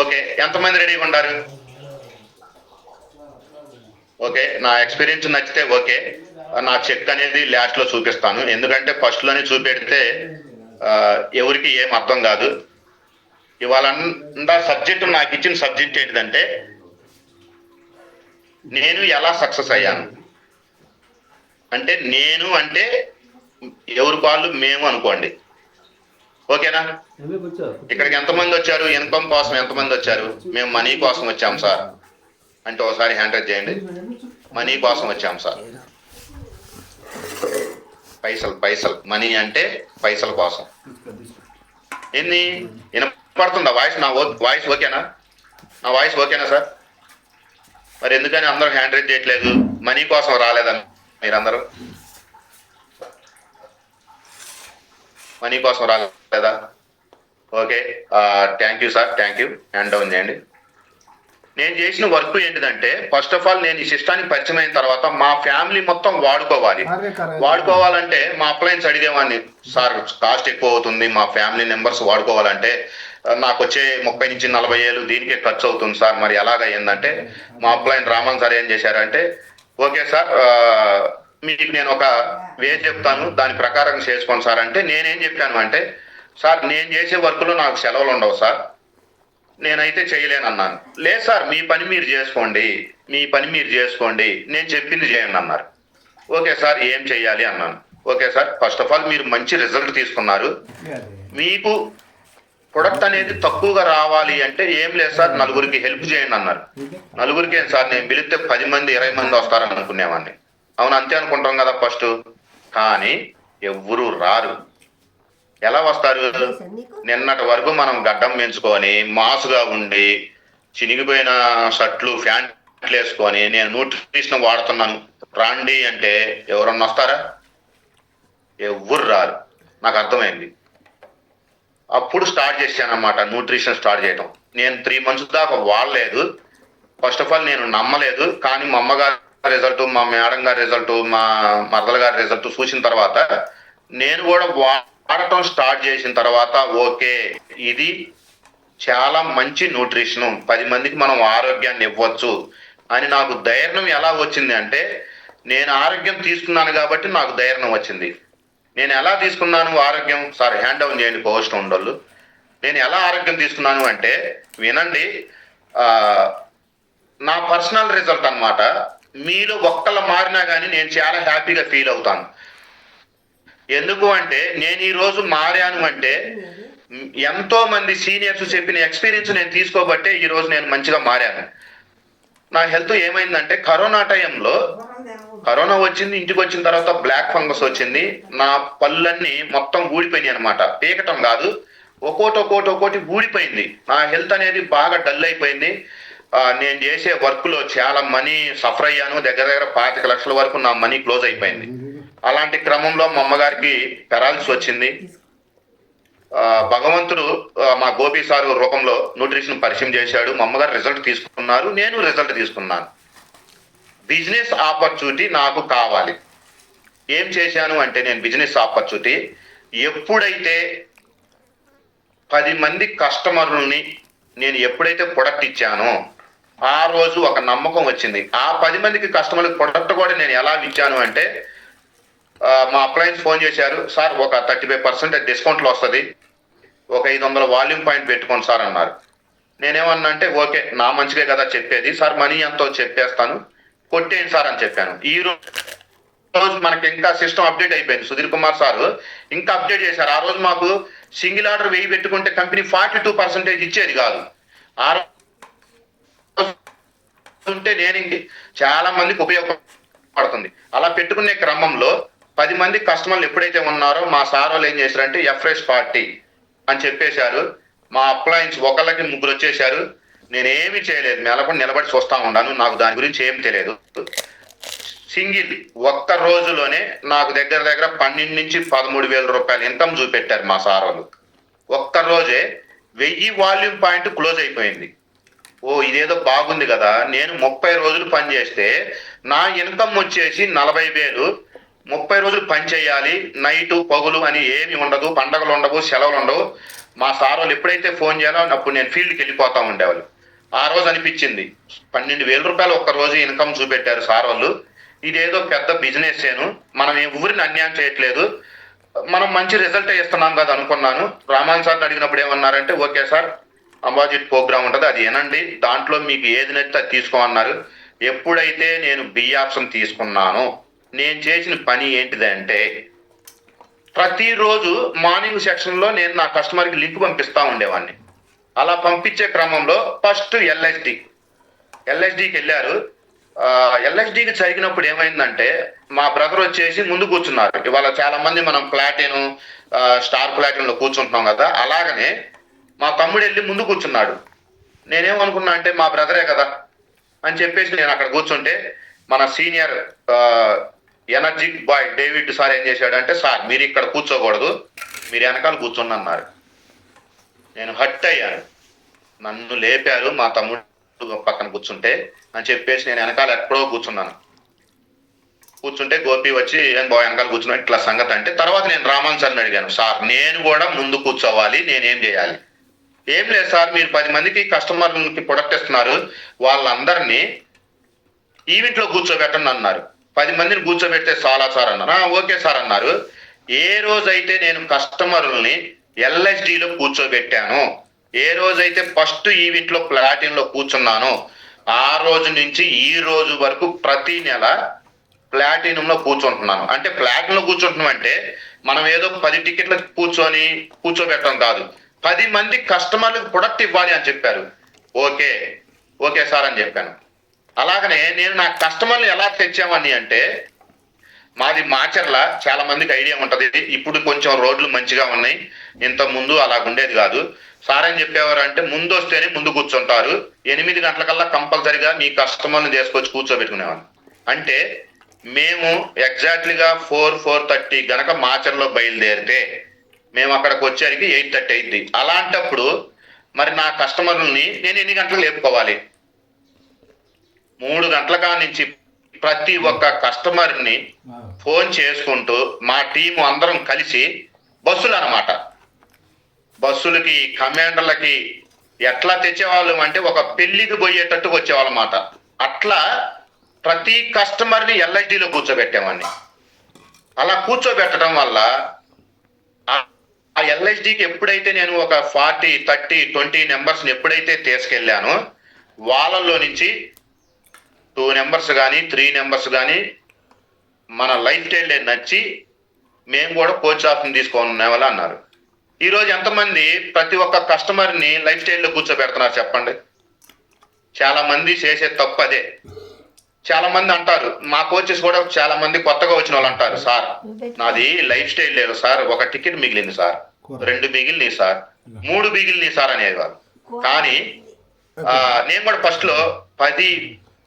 ఓకే, ఎంతమంది రెడీగా ఉండారు? ఓకే, నా ఎక్స్పీరియన్స్ నచ్చితే ఓకే, నా చెక్ అనేది లాస్ట్ లో చూపిస్తాను. ఎందుకంటే ఫస్ట్ లోనే చూపెడితే ఎవరికి ఏం అర్థం కాదు. ఇవాళ సబ్జెక్టు నాకు ఇచ్చిన సబ్జెక్ట్ ఏంటిదంటే నేను ఎలా సక్సెస్ అయ్యాను అంటే, నేను అంటే ఎవరి వాళ్ళు మేము అనుకోండి. ఓకేనా? ఇక్కడికి ఎంతమంది వచ్చారు? ఇన్కమ్ కోసం ఎంతమంది వచ్చారు? మేము మనీ కోసం వచ్చాం సార్. అంటే ఒకసారి హ్యాండ్ రైజ్ చేయండి. మనీ కోసం వచ్చాం సార్. పైసలు మనీ అంటే పైసల కోసం. ఎన్ని వినపడుతుందా వాయిస్? వాయిస్ ఓకేనా? నా వాయిస్ ఓకేనా సార్? మరి ఎందుకని అందరూ హ్యాండ్ రైజ్ చేయట్లేదు? మనీ కోసం రాలేదని మీరందరూ? మనీ కోసం రాలేదా? Okay, thank you sir, thank you. Hand down చేయండి. నేను చేసిన వర్క్ ఏంటిదంటే, ఫస్ట్ ఆఫ్ ఆల్ నేను ఈ సిస్టానికి పరిచయం అయిన తర్వాత మా ఫ్యామిలీ మొత్తం వాడుకోవాలంటే మా అప్లయన్స్ అడిగేవాడిని, సార్ కాస్ట్ ఎక్కువ అవుతుంది, మా ఫ్యామిలీ మెంబర్స్ వాడుకోవాలంటే నాకు వచ్చే 30 నుంచి 40 ఏళ్ళు దీనికే ఖర్చు అవుతుంది సార్, మరి ఎలాగయ్యిందంటే మా అప్లయన్ రామన్ సార్ ఏం చేశారంటే, ఓకే సార్ మీకు నేను ఒక వే చెప్తాను, దాని ప్రకారం చేసుకోండి సార్ అంటే, నేనేం చెప్పాను అంటే, సార్ నేను చేసే వర్క్లో నాకు సెలవులు ఉండవు సార్, నేనైతే చేయలేనన్నాను. లేదు సార్ మీ పని మీరు చేసుకోండి, నేను చెప్పింది చేయండి అన్నారు. ఓకే సార్ ఏం చెయ్యాలి అన్నాను. Okay sir first of all మీరు మంచి రిజల్ట్ తీసుకున్నారు, మీకు ప్రొడక్ట్ అనేది తక్కువగా రావాలి అంటే ఏం లేదు సార్, నలుగురికి హెల్ప్ చేయండి అన్నారు. నలుగురికి ఏం సార్, నేను పిలిస్తే 10 మంది 20 మంది వస్తారని అనుకునేవాడిని. అవును అంతే అనుకుంటాం కదా ఫస్ట్, కానీ ఎవ్వరూ రారు. ఎలా వస్తారు? నిన్నటి వరకు మనం గడ్డం పెంచుకొని మాసుగా ఉండి చినిగిపోయిన షర్ట్లు ప్యాంట్లు వేసుకొని నేను న్యూట్రిషన్ వాడుతున్నాను రాండి అంటే ఎవరన్నా వస్తారా? ఎవ్వరు రారు. నాకు అర్థమైంది. అప్పుడు స్టార్ట్ చేశానన్నమాట న్యూట్రిషన్ స్టార్ట్ చేయడం. నేను 3 months దాకా వాడలేదు. ఫస్ట్ ఆఫ్ ఆల్ నేను నమ్మలేదు, కానీ మా అమ్మగారి రిజల్ట్, మా మేడం గారి రిజల్ట్, మా మరదల గారి రిజల్ట్ చూసిన తర్వాత నేను కూడా వాడటం స్టార్ట్ చేసిన తర్వాత ఓకే ఇది చాలా మంచి న్యూట్రిషన్, 10 మందికి మనం ఆరోగ్యాన్ని ఇవ్వచ్చు అని నాకు ధైర్యం ఎలా వచ్చింది అంటే, నేను ఆరోగ్యం తీసుకున్నాను కాబట్టి నాకు ధైర్యం వచ్చింది. నేను ఎలా తీసుకున్నాను ఆరోగ్యం? సార్ హ్యాండ్ డౌన్ చేయండి పోస్ట్ ఉండోళ్ళు. నేను ఎలా ఆరోగ్యం తీసుకున్నాను అంటే వినండి, నా పర్సనల్ రిజల్ట్ అన్నమాట. మీలో ఒక్కళ్ళ మారినా కానీ నేను చాలా హ్యాపీగా ఫీల్ అవుతాను. ఎందుకు అంటే నేను ఈ రోజు మారాను అంటే ఎంతో మంది సీనియర్స్ చెప్పిన ఎక్స్పీరియన్స్ నేను తీసుకోబట్టే ఈ రోజు నేను మంచిగా మారాను. నా హెల్త్ ఏమైందంటే కరోనా వచ్చింది, ఇంటికి వచ్చిన తర్వాత బ్లాక్ ఫంగస్ వచ్చింది, నా పళ్ళన్నీ మొత్తం ఊడిపోయినాయి అనమాట. పీకటం కాదు, ఒక్కోటి ఊడిపోయింది. నా హెల్త్ అనేది బాగా డల్ అయిపోయింది. నేను చేసే వర్క్ లో చాలా మనీ సఫర్ అయ్యాను. దగ్గర 25 లక్షల వరకు నా మనీ క్లోజ్ అయిపోయింది. అలాంటి క్రమంలో మా అమ్మగారికి పెరాలిసిస్ వచ్చింది. భగవంతుడు మా గోపి సార్ రూపంలో న్యూట్రిషన్ పరిచయం చేశాడు. మా అమ్మగారు రిజల్ట్ తీసుకున్నారు, నేను రిజల్ట్ తీసుకున్నాను. బిజినెస్ ఆపర్చునిటీ నాకు కావాలి. ఏం చేశాను అంటే నేను బిజినెస్ ఆపర్చునిటీ ఎప్పుడైతే 10 మంది కస్టమర్లని నేను ఎప్పుడైతే ప్రొడక్ట్ ఇచ్చానో ఆ రోజు ఒక నమ్మకం వచ్చింది. ఆ 10 మందికి కస్టమర్లకు ప్రొడక్ట్ కూడా నేను ఎలా ఇచ్చాను అంటే, మా అప్లయన్స్ ఫోన్ చేశారు, సార్ ఒక 35% డిస్కౌంట్లో వస్తుంది, ఒక 500 వాల్యూమ్ పాయింట్ పెట్టుకోండి సార్ అన్నారు. నేనేమన్నా అంటే ఓకే నా మంచిగా కదా చెప్పేది, సార్ మనీ ఎంతో చెప్పేస్తాను కొట్టేయండి సార్ అని చెప్పాను. ఈ రోజు మనకి ఇంకా సిస్టమ్ అప్డేట్ అయిపోయింది. సుధీర్ కుమార్ సార్ ఇంకా అప్డేట్ చేశారు. ఆ రోజు మాకు సింగిల్ ఆర్డర్ 1000 పెట్టుకుంటే కంపెనీ 42% ఇచ్చేది కాదు. ఆ రోజు ఉంటే నేను చాలా మందికి ఉపయోగపడుతుంది. అలా పెట్టుకునే క్రమంలో 10 మంది కస్టమర్లు ఎప్పుడైతే ఉన్నారో మా సార్ వాళ్ళు ఏం చేశారంటే ఎఫ్రెష్ పార్టీ అని చెప్పేశారు. మా అప్లయన్స్ ఒకళ్ళకి 3 వచ్చేసారు. నేనేమి చేయలేదు, మెలకొని నిలబడి చూస్తా ఉన్నాను. నాకు దాని గురించి ఏం తెలియదు. సింగిల్ ఒక్క రోజులోనే నాకు దగ్గర 12 నుంచి 13,000 రూపాయలు ఇన్కమ్ చూపెట్టారు మా సార్ వాళ్ళు. ఒక్క రోజే 1000 వాల్యూమ్ పాయింట్ క్లోజ్ అయిపోయింది. ఓ ఇదేదో బాగుంది కదా. నేను 30 రోజులు పని చేస్తే నా ఇన్కమ్ వచ్చేసి 40,000. 30 రోజులు పని చేయాలి, నైటు పగులు అని ఏమి ఉండదు, పండగలు ఉండవు, సెలవులు ఉండవు. మా సార్ వాళ్ళు ఎప్పుడైతే ఫోన్ చేయాలో అప్పుడు నేను ఫీల్డ్కి వెళ్ళిపోతా ఉండేవాళ్ళు. ఆ రోజు అనిపించింది 12,000 రూపాయలు ఒక్క రోజు ఇన్కమ్ చూపెట్టారు సార్ వాళ్ళు. ఇదేదో పెద్ద బిజినెస్ ఏను, మనం ఊరిని అన్యాయం చేయట్లేదు, మనం మంచి రిజల్ట్ ఇస్తున్నాం కదా అనుకున్నాను. రామాన్ సార్ని అడిగినప్పుడు ఏమన్నారంటే ఓకే సార్ అంబాజిట్ ప్రోగ్రామ్ ఉంటుంది అది వినండి, దాంట్లో మీకు ఏది నచ్చితే అది తీసుకోమన్నారు. ఎప్పుడైతే నేను బి ఆప్షన్ తీసుకున్నానో నేను చేసిన పని ఏంటిదంటే ప్రతిరోజు మార్నింగ్ సెక్షన్లో నేను నా కస్టమర్కి లింక్ పంపిస్తూ ఉండేవాడిని. అలా పంపించే క్రమంలో ఫస్ట్ ఎల్ఎస్డికి వెళ్ళారు. ఎల్ఎస్డికి జరిగినప్పుడు ఏమైందంటే మా బ్రదర్ వచ్చేసి ముందు కూర్చున్నారు. ఇవాళ చాలా మంది మనం ప్లాటిన్, స్టార్ ప్లాటిన్ లో కూర్చుంటున్నాం కదా, అలాగనే మా తమ్ముడు వెళ్ళి ముందు కూర్చున్నాడు. నేనేమనుకున్నా అంటే మా బ్రదరే కదా అని చెప్పేసి నేను అక్కడ కూర్చుంటే మన senior energetic boy David sir ఏం చేశాడంటే, సార్ మీరు ఇక్కడ కూర్చోకూడదు, మీరు వెనకాల కూర్చోండి అన్నారు. నేను హట్ అయ్యాను. నన్ను లేపారు మా తమ్ముడు పక్కన కూర్చుంటే అని చెప్పేసి నేను వెనకాల ఎక్కడో కూర్చున్నాను. కూర్చుంటే గోపి వచ్చి ఏం బాయ్ వెనకాల కూర్చున్నా ఇట్లా సంగతి అంటే, తర్వాత నేను రామన్ సార్ని అడిగాను, సార్ నేను కూడా ముందు కూర్చోవాలి, నేనేం చేయాలి? ఏం లేదు సార్, మీరు 10 మందికి కస్టమర్లకి ప్రొడక్ట్ ఇస్తున్నారు, వాళ్ళందరినీ ఈవెంట్ లో కూర్చోబెట్టండి అన్నారు. 10 మందిని కూర్చోబెడితే చాలా సార్ అన్నారు. ఓకే సార్ అన్నారు. ఏ రోజైతే నేను కస్టమర్లని ఎల్ఎస్డిలో కూర్చోబెట్టాను, ఏ రోజైతే ఫస్ట్ ఈవెంట్ లో ప్లాటిన్ లో కూర్చున్నానో ఆ రోజు నుంచి ఈ రోజు వరకు ప్రతి నెల ప్లాటినం లో కూర్చుంటున్నాను. అంటే ప్లాటినం లో కూర్చుంటున్నాం అంటే మనం ఏదో 10 టికెట్లు కూర్చోబెట్టడం కాదు, 10 మంది కస్టమర్లకు ప్రొడక్ట్ ఇవ్వాలి అని చెప్పారు. ఓకే ఓకే సార్ అని చెప్పాను. అలాగనే నేను నా కస్టమర్లు ఎలా తెచ్చామని అంటే, మాది మాచర్ల, చాలా మందికి ఐడియా ఉంటది. ఇప్పుడు కొంచెం రోడ్లు మంచిగా ఉన్నాయి, ఇంత ముందు అలా ఉండేది కాదు. సార్ ఏం చెప్పేవారు అంటే, ముందు వస్తేనే ముందు కూర్చుంటారు, 8 గంటలకల్లా కంపల్సరిగా మీ కస్టమర్ని తీసుకొచ్చి కూర్చోబెట్టుకునేవాళ్ళు. అంటే మేము ఎగ్జాక్ట్లీగా 4:30 గనక మాచర్లో బయలుదేరితే మేము అక్కడికి వచ్చేసరికి 8:30 అయింది. అలాంటప్పుడు మరి నా కస్టమర్లని నేను ఎన్ని గంటలకు లేపుకోవాలి? 3 గంటల కాడ నుంచి ప్రతి ఒక్క కస్టమర్ని ఫోన్ చేసుకుంటూ మా టీము అందరం కలిసి బస్సులు అన్నమాట, బస్సులకి కమాండర్లకి ఎట్లా తెచ్చేవాళ్ళం అంటే ఒక పెళ్లికి పోయేటట్టు వచ్చేవాళ్ళమాట. అట్లా ప్రతి కస్టమర్ని ఎల్ఐడిలో కూర్చోబెట్టామని. అలా కూర్చోబెట్టడం వల్ల ఆ ఎల్ఐడికి ఎప్పుడైతే నేను ఒక 40, 30, 20 నెంబర్స్ని ఎప్పుడైతే తీసుకెళ్ళానో వాళ్ళల్లో నుంచి 2 నెంబర్స్ కానీ 3 నెంబర్స్ కానీ మన లైఫ్ స్టైల్ నచ్చి మేము కూడా కోచ్ ఆప్షన్ తీసుకునే వాళ్ళు అన్నారు. ఈరోజు ఎంతమంది ప్రతి ఒక్క కస్టమర్ని లైఫ్ స్టైల్లో కూర్చోబెడుతున్నారు చెప్పండి? చాలా మంది చేసే తప్పు అదే. చాలా మంది అంటారు, మా కోచెస్ కూడా చాలా మంది కొత్తగా వచ్చిన వాళ్ళు అంటారు, సార్ నాది లైఫ్ స్టైల్ లేదు సార్, ఒక టికెట్ మిగిలింది సార్, 2 మిగిలినాయి సార్, 3 మిగిలినాయి సార్ అనేవారు. కానీ నేను కూడా ఫస్ట్ లో 10,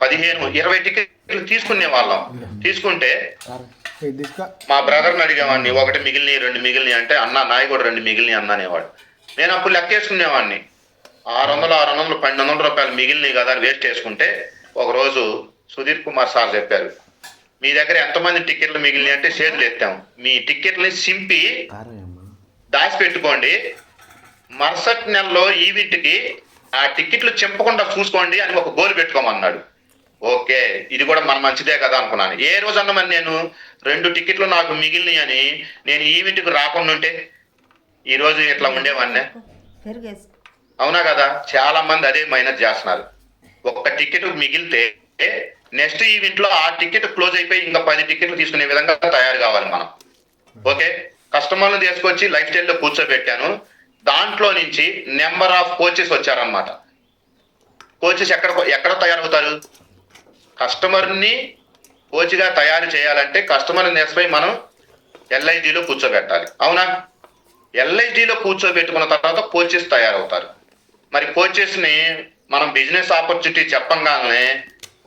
15, 20 టికెట్లు తీసుకునే వాళ్ళం. తీసుకుంటే మా బ్రదర్ని అడిగేవాడిని, 1 మిగిలినాయి 2 మిగిలినాయి అంటే, అన్న నాయి కూడా 2 మిగిలినాయి అన్న అనేవాడు. నేను అప్పుడు లెక్కేసుకునేవాడిని, 600, 1200 రూపాయలు మిగిలినాయి కదా అని వేస్ట్ చేసుకుంటే, ఒకరోజు సుధీర్ కుమార్ సార్ చెప్పారు, మీ దగ్గర ఎంతమంది టికెట్లు మిగిలినాయి అంటే చేతులు ఎత్తాము, మీ టికెట్లని సింపి దాచిపెట్టుకోండి, మరుసటి నెలలో ఈవెంట్కి ఆ టికెట్లు చింపకుండా చూసుకోండి అని ఒక గోల్ పెట్టుకోమన్నాడు. ఓకే, ఇది కూడా మన మంచిదే కదా అనుకున్నాను. ఏ రోజన్నా మరి నేను 2 టికెట్లు నాకు మిగిలినాయి అని నేను ఈవెంట్కి రాకుండా ఉంటే ఈరోజు ఇట్లా ఉండేవాడినే, అవునా కదా? చాలా మంది అదే మైనస్ చేస్తున్నారు. ఒక్క టికెట్ మిగిలితే నెక్స్ట్ ఈవెంట్ లో ఆ టికెట్ క్లోజ్ అయిపోయి ఇంకా 10 టికెట్లు తీసుకునే విధంగా తయారు కావాలి మనం. ఓకే, కస్టమర్లు తీసుకొచ్చి లైఫ్ స్టైల్లో కూర్చోబెట్టాను. దాంట్లో నుంచి నెంబర్ ఆఫ్ కోచెస్ వచ్చారనమాట. కోచెస్ ఎక్కడ తయారవుతారు? కస్టమర్ని కోచ్గా తయారు చేయాలంటే కస్టమర్ని తీసుకుపోయి మనం ఎల్ఐడిలో కూర్చోబెట్టాలి, అవునా? ఎల్ఐడిలో కూర్చోబెట్టుకున్న తర్వాత కోచెస్ తయారవుతారు. మరి కోచెస్ని మనం బిజినెస్ ఆపర్చునిటీ చెప్పంగానే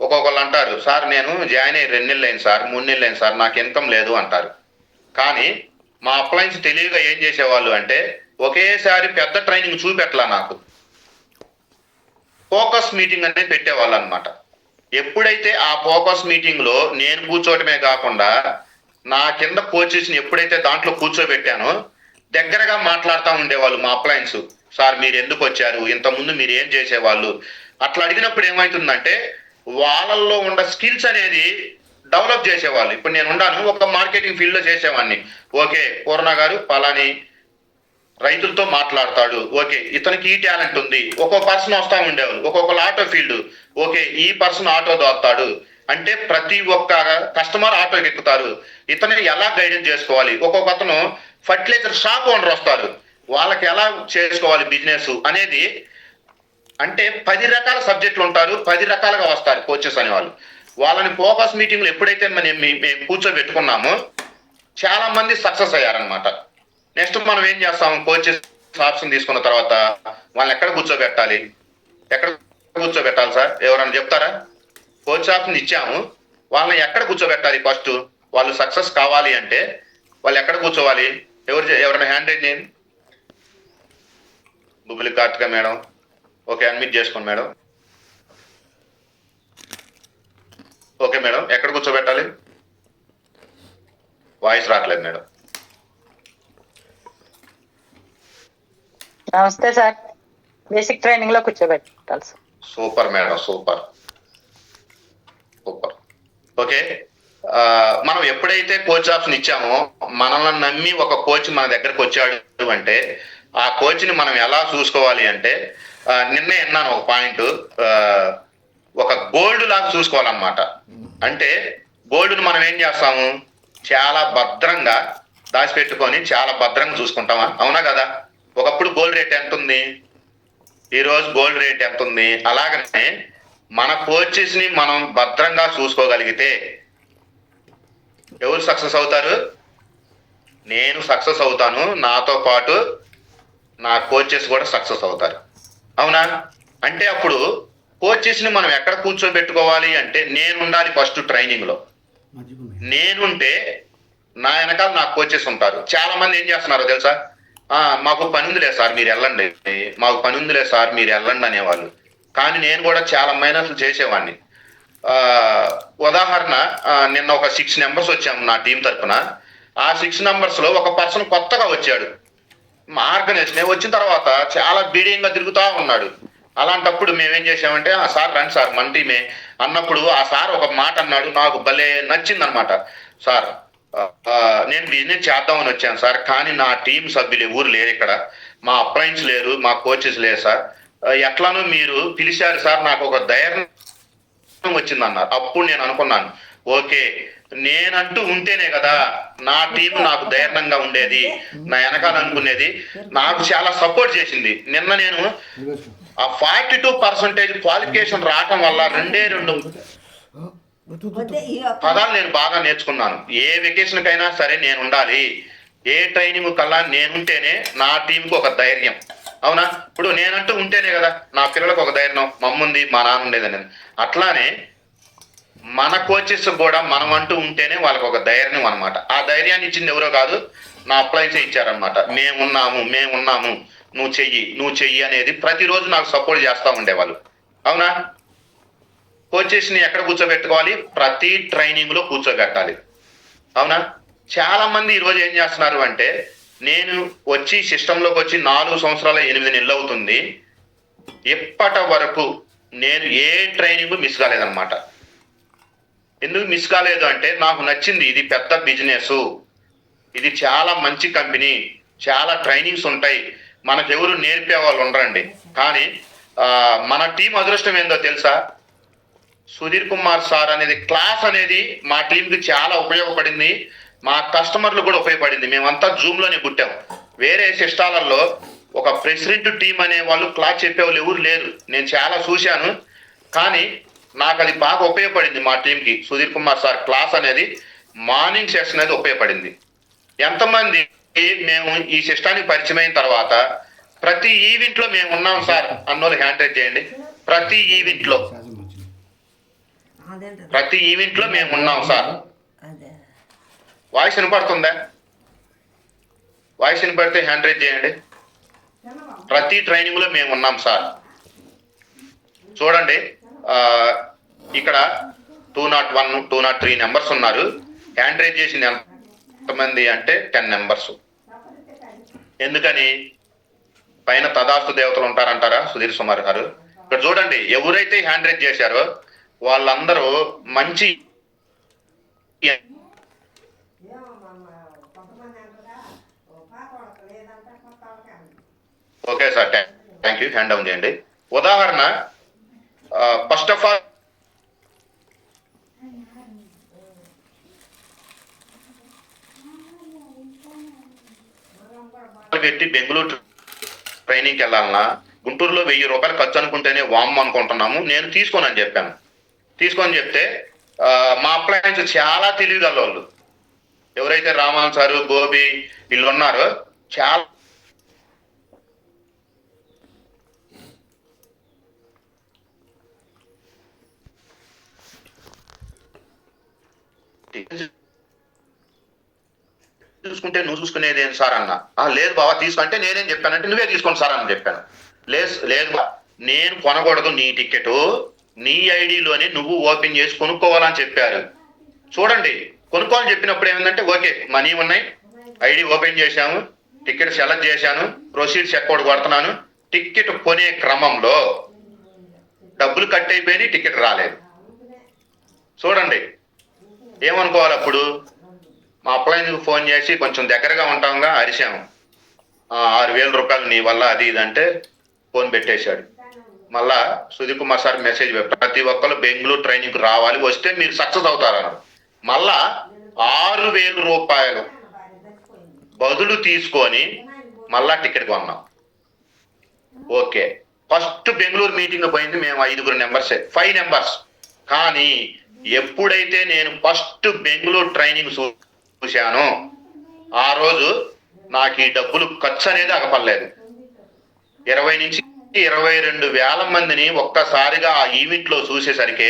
ఒక్కొక్కళ్ళు అంటారు, సార్ నేను జాయిన్ అయ్యి 2 నెలలు అయింది సార్, 3 నెలలు అయింది సార్, నాకు ఇన్కమ్ లేదు అంటారు. కానీ మా అప్లయన్స్ తెలివిగా ఏం చేసేవాళ్ళు అంటే, ఒకేసారి పెద్ద ట్రైనింగ్ చూపెట్టలా, నాకు ఫోకస్ మీటింగ్ అనేది పెట్టేవాళ్ళు అనమాట. ఎప్పుడైతే ఆ ఫోకస్ మీటింగ్ లో నేను కూర్చోవటమే కాకుండా నా కింద కోచెస్ని ఎప్పుడైతే దాంట్లో కూర్చోబెట్టానో దగ్గరగా మాట్లాడుతూ ఉండేవాళ్ళు మా అప్లయన్స్, సార్ మీరు ఎందుకు వచ్చారు, ఇంతకుముందు మీరు ఏం చేసేవాళ్ళు, అట్లా అడిగినప్పుడు ఏమవుతుందంటే వాళ్ళల్లో ఉన్న స్కిల్స్ అనేది డెవలప్ చేసేవాళ్ళు. ఇప్పుడు నేను ఉన్నాను, ఒక మార్కెటింగ్ ఫీల్డ్ లో చేసేవాడిని. ఓకే, పూర్ణ గారు పలాని రైతులతో మాట్లాడతాడు, ఓకే ఇతనికి ఈ టాలెంట్ ఉంది. ఒక్కొక్క పర్సన్ వస్తా ఉండేవాళ్ళు, ఒక్కొక్కరు ఆటో ఫీల్డ్, ఓకే ఈ పర్సన్ ఆటో దోస్తాడు అంటే ప్రతి ఒక్క కస్టమర్ ఆటోకి ఎక్కుతారు, ఇతన్ని ఎలా గైడెన్స్ చేసుకోవాలి. ఒక్కొక్క అతను ఫర్టిలైజర్ షాప్ ఓనర్ వస్తారు, వాళ్ళకి ఎలా చేసుకోవాలి బిజినెస్ అనేది అంటే 10 రకాల సబ్జెక్టులు ఉంటారు, 10 రకాలుగా వస్తారు కోచెస్ అనేవాళ్ళు. వాళ్ళని ఫోకస్ మీటింగ్లు ఎప్పుడైతే మేము కూర్చోబెట్టుకున్నామో చాలా మంది సక్సెస్ అయ్యారనమాట. నెక్స్ట్ మనం ఏం చేస్తాం, కోచెస్ ఆప్షన్ తీసుకున్న తర్వాత వాళ్ళని ఎక్కడ కూర్చోబెట్టాలి, ఎక్కడ కూర్చోబెట్టాలి సార్ ఎవరైనా చెప్తారా? కోచ్ ఆప్షన్ ఇచ్చాము, వాళ్ళని ఎక్కడ కూర్చోబెట్టాలి? ఫస్ట్ వాళ్ళు సక్సెస్ కావాలి అంటే వాళ్ళు ఎక్కడ కూర్చోవాలి? ఎవరైనా హ్యాండ్ రైజ్ చేయండి. Bubbuli Karthika madam, okay admit చేసుకోండి మేడం. ఓకే మేడం, ఎక్కడ కూర్చోబెట్టాలి? వాయిస్ రావట్లేదు మేడం. నమస్తే సార్, బేసిక్ ట్రైనింగ్ లో కూర్చోబెట్టాలి sir. Super madam, super super. Okay, మనం ఎప్పుడైతే కోచ్ ఆప్షన్ ఇచ్చామో మనల్ని నమ్మి ఒక కోచ్ మన దగ్గరకు వచ్చాడు అంటే ఆ కోచ్ని మనం ఎలా చూసుకోవాలి అంటే నిన్నే విన్నాను ఒక పాయింట్, ఒక గోల్డ్ లాగా చూసుకోవాలన్నమాట. అంటే గోల్డ్ని మనం ఏం చేస్తాము, చాలా భద్రంగా దాచిపెట్టుకొని చాలా భద్రంగా చూసుకుంటామా? అవునా కదా? ఒకప్పుడు గోల్డ్ రేట్ ఎంత ఉంది, ఈరోజు గోల్డ్ రేట్ ఎంత ఉంది? అలాగనే మన కోచెస్ని మనం భద్రంగా చూసుకోగలిగితే ఎవరు సక్సెస్ అవుతారు? నేను సక్సెస్ అవుతాను, నాతో పాటు నా కోచెస్ కూడా సక్సెస్ అవుతారు. అవునా? అంటే అప్పుడు కోచెస్ని మనం ఎక్కడ కూర్చోబెట్టుకోవాలి అంటే నేను ఉండాలి ఫస్ట్ ట్రైనింగ్లో. నేనుంటే నా వెనకాల నా కోచెస్ ఉంటారు. చాలా మంది ఏం చేస్తున్నారో తెలుసా, మాకు పని ఉందిలే సార్ మీరు వెళ్ళండి, మాకు పని ఉందిలే సార్ మీరు వెళ్ళండి అనేవాళ్ళు. కానీ నేను కూడా చాలా మైనస్లు చేసేవాడిని. ఉదాహరణ, నిన్న ఒక 6 మెంబర్స్ వచ్చాము నా టీం తరఫున. ఆ 6 మెంబర్స్లో ఒక పర్సన్ కొత్తగా వచ్చాడు మా ఆర్గనైజేషన్. వచ్చిన తర్వాత చాలా బీడియంగా తిరుగుతూ ఉన్నాడు. అలాంటప్పుడు మేమేం చేసామంటే, ఆ సార్ రండి సార్ మన టీమే అన్నప్పుడు ఆ సార్ ఒక మాట అన్నాడు, నాకు భలే నచ్చింది అనమాట. సార్ నేను బిజినెస్ చేద్దామని వచ్చాను సార్, కానీ నా టీం సభ్యులు ఎవరు లేరు ఇక్కడ, మా అప్లయన్స్ లేరు, మా కోచెస్ లేరు సార్, ఎట్లానో మీరు పిలిచారు సార్, నాకు ఒక ధైర్యం వచ్చిందన్నారు. అప్పుడు నేను అనుకున్నాను, ఓకే నేనంటూ ఉంటేనే కదా నా టీం నాకు ధైర్యంగా ఉండేది, నా వెనకాల అనుకునేది, నాకు చాలా సపోర్ట్ చేసింది. నిన్న నేను ఆ 42% క్వాలిఫికేషన్ రావటం వల్ల 2 పదాలు నేను బాగా నేర్చుకున్నాను. ఏ వెకేషన్ కైనా సరే నేను ఉండాలి, ఏ ట్రైనింగ్ కల్లా నేనుంటేనే నా టీంకి ఒక ధైర్యం. అవునా? ఇప్పుడు నేనంటూ ఉంటేనే కదా నా పిల్లలకు ఒక ధైర్యం, మమ్ముంది మా నాన్న ఉండేదని. అట్లానే మన కోచెస్ కూడా మనం అంటూ ఉంటేనే వాళ్ళకి ఒక ధైర్యం అనమాట. ఆ ధైర్యాన్ని ఇచ్చింది ఎవరో కాదు, నా అప్లయన్సే ఇచ్చారనమాట. మేమున్నాము నువ్వు చెయ్యి అనేది ప్రతిరోజు నాకు సపోర్ట్ చేస్తూ ఉండేవాళ్ళు. అవునా? కోచెస్ని ఎక్కడ కూర్చోబెట్టుకోవాలి? ప్రతి ట్రైనింగ్లో కూర్చోబెట్టాలి. అవునా? చాలా మంది ఈరోజు ఏం చేస్తున్నారు అంటే, నేను వచ్చి సిస్టంలోకి వచ్చి 4 సంవత్సరాల 8 నెలలు అవుతుంది, ఇప్పటి వరకు నేను ఏ ట్రైనింగ్ మిస్ కాలేదన్నమాట. ఎందుకు మిస్ కాలేదు అంటే, నాకు నచ్చింది, ఇది పెద్ద బిజినెస్, ఇది చాలా మంచి కంపెనీ, చాలా ట్రైనింగ్స్ ఉంటాయి, మనకెవరు నేర్పే వాళ్ళు ఉండరండి. కానీ మన టీం అదృష్టం ఏందో తెలుసా, సుధీర్ కుమార్ సార్ అనేది క్లాస్ అనేది మా టీంకి చాలా ఉపయోగపడింది, మా కస్టమర్లు కూడా ఉపయోగపడింది. మేమంతా జూమ్లోనే పుట్టాం. వేరే సిస్టాలలో ఒక ప్రెసిడెంట్ టీం అనే వాళ్ళు క్లాస్ చెప్పేవాళ్ళు ఎవరు లేరు, నేను చాలా చూశాను. కానీ నాకు అది బాగా ఉపయోగపడింది మా టీంకి. సుధీర్ కుమార్ సార్ క్లాస్ అనేది, మార్నింగ్ సెషన్ అనేది ఉపయోగపడింది. ఎంతమంది మేము ఈ సిస్టానికి పరిచయం అయిన తర్వాత ప్రతి ఈవెంట్లో మేము ఉన్నాం సార్ అన్నోళ్ళు హ్యాండ్ రైజ్ చేయండి. ప్రతి ఈవెంట్లో మేము ఉన్నాం సార్. వాయిస్ వినపడుతుందా? వాయిస్ వినపడితే హ్యాండ్ రైజ్ చేయండి. ప్రతి ట్రైనింగ్లో మేము ఉన్నాం సార్. చూడండి, ఇక్కడ 201, 203 నెంబర్స్ ఉన్నారు. హ్యాండ్ రైజ్ చేసిన ఎంతమంది అంటే 10 నెంబర్స్. ఎందుకని? పైన తదాస్తు దేవతలు ఉంటారంటారా సుధీర్ కుమార్ గారు? ఇక్కడ చూడండి, ఎవరైతే హ్యాండ్ రైజ్ చేశారో వాళ్ళందరూ మంచి. Okay sir, thank you. Hand down చేయండి. ఉదాహరణ, ఫస్ట్ ఆఫ్ ఆల్ పెట్టి బెంగళూరు ట్రైనింగ్కి వెళ్ళాలన్నా గుంటూరులో 1000 రూపాయలు ఖర్చు అనుకుంటేనే వామ్ అనుకుంటున్నాము, నేను తీసుకోనని చెప్పాను. తీసుకొని చెప్తే మా అప్లయన్స్ చాలా తెలివిగల వాళ్ళు, ఎవరైతే రామన్ సారు, గోపి వీళ్ళు ఉన్నారో చాలా చూసుకుంటే నువ్వు చూసుకునేది ఏం సార్ అన్న. లేదు బాబా తీసుకుంటే నేనేం చెప్పానంటే నువ్వే తీసుకోండి సార్ అని చెప్పాను. లేదు బా, నేను కొనకూడదు, నీ టికెట్ నీ ఐడిలోనే నువ్వు ఓపెన్ చేసి కొనుక్కోవాలని చెప్పారు. చూడండి, కొనుక్కోవాలని చెప్పినప్పుడు ఏమిందంటే ఓకే మనీ ఉన్నాయి, ఐడి ఓపెన్ చేశాము, టికెట్ సెలెక్ట్ చేశాను, ప్రొసీడ్ చెక్అవుట్ కొడుతున్నాను. టికెట్ కొనే క్రమంలో డబ్బులు కట్ అయిపోయి టికెట్ రాలేదు. చూడండి ఏమనుకోవాలి అప్పుడు. మా అప్లయన్స్కి ఫోన్ చేసి కొంచెం దగ్గరగా ఉంటాంగా అరిశాము, 6000 రూపాయలు నీ వల్ల అది ఇది అంటే ఫోన్ పెట్టేశాడు. మళ్ళా సుధీర్ కుమార్ సార్ మెసేజ్ ప్రతి ఒక్కరు బెంగళూరు ట్రైనింగ్కి రావాలి, వస్తే మీరు సక్సెస్ అవుతారన్నారు. మళ్ళా 6000 రూపాయలు బదులు తీసుకొని మళ్ళా టికెట్ కొన్నాం. ఓకే, ఫస్ట్ బెంగళూరు మీటింగ్ పోయింది మేము 5 నెంబర్స్. కానీ ఎప్పుడైతే నేను ఫస్ట్ బెంగళూరు ట్రైనింగ్ చూశానో ఆ రోజు నాకు ఈ డబ్బులు ఖర్చు అనేది అగపడలేదు. 20 నుంచి 22 వేల మందిని ఒక్కసారిగా ఆ ఈవెంట్ లో చూసేసరికి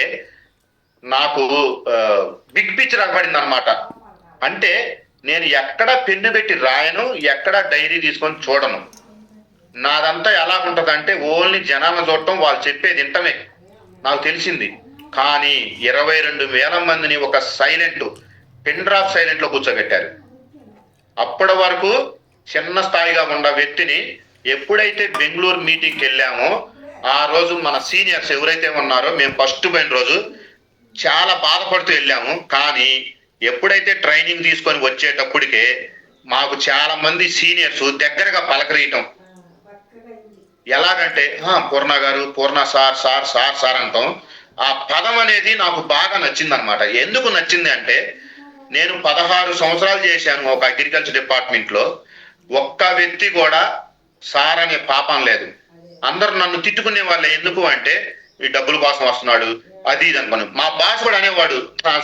నాకు బిగ్ పిక్చర్ అగపడింది అనమాట. అంటే నేను ఎక్కడ పెన్ను పెట్టి రాయను, ఎక్కడ డైరీ తీసుకొని చూడను. నాదంతా ఎలా ఉంటుందంటే ఓన్లీ జనాలను చూడటం, వాళ్ళు చెప్పేది వింటమే నాకు తెలిసింది. కానీ 22 వేల మందిని ఒక సైలెంట్ పిన్ డ్రాప్ సైలెంట్ లో కూర్చోబెట్టారు. అప్పటి వరకు చిన్న స్థాయిగా ఉన్న వ్యక్తిని ఎప్పుడైతే బెంగళూరు మీటింగ్కి వెళ్ళామో ఆ రోజు మన సీనియర్స్ ఎవరైతే ఉన్నారో మేము ఫస్ట్ పోయిన రోజు చాలా బాధపడుతూ వెళ్ళాము. కానీ ఎప్పుడైతే ట్రైనింగ్ తీసుకొని వచ్చేటప్పటికే మాకు చాలా మంది సీనియర్స్ దగ్గరగా పలకరీయటం. ఎలాగంటే పూర్ణ గారు, పూర్ణ సార్ సార్ సార్ సార్ అంటాం. ఆ పదం అనేది నాకు బాగా నచ్చింది అనమాట. ఎందుకు నచ్చింది అంటే నేను 16 సంవత్సరాలు చేశాను ఒక అగ్రికల్చర్ డిపార్ట్మెంట్ లో, ఒక్క వ్యక్తి కూడా సార్ అనే పాపం లేదు. అందరు నన్ను తిట్టుకునే వాళ్ళే. ఎందుకు అంటే ఈ డబ్బుల కోసం వస్తున్నాడు అది ఇది అనుకోను. మా బాస్ కూడా అనేవాడు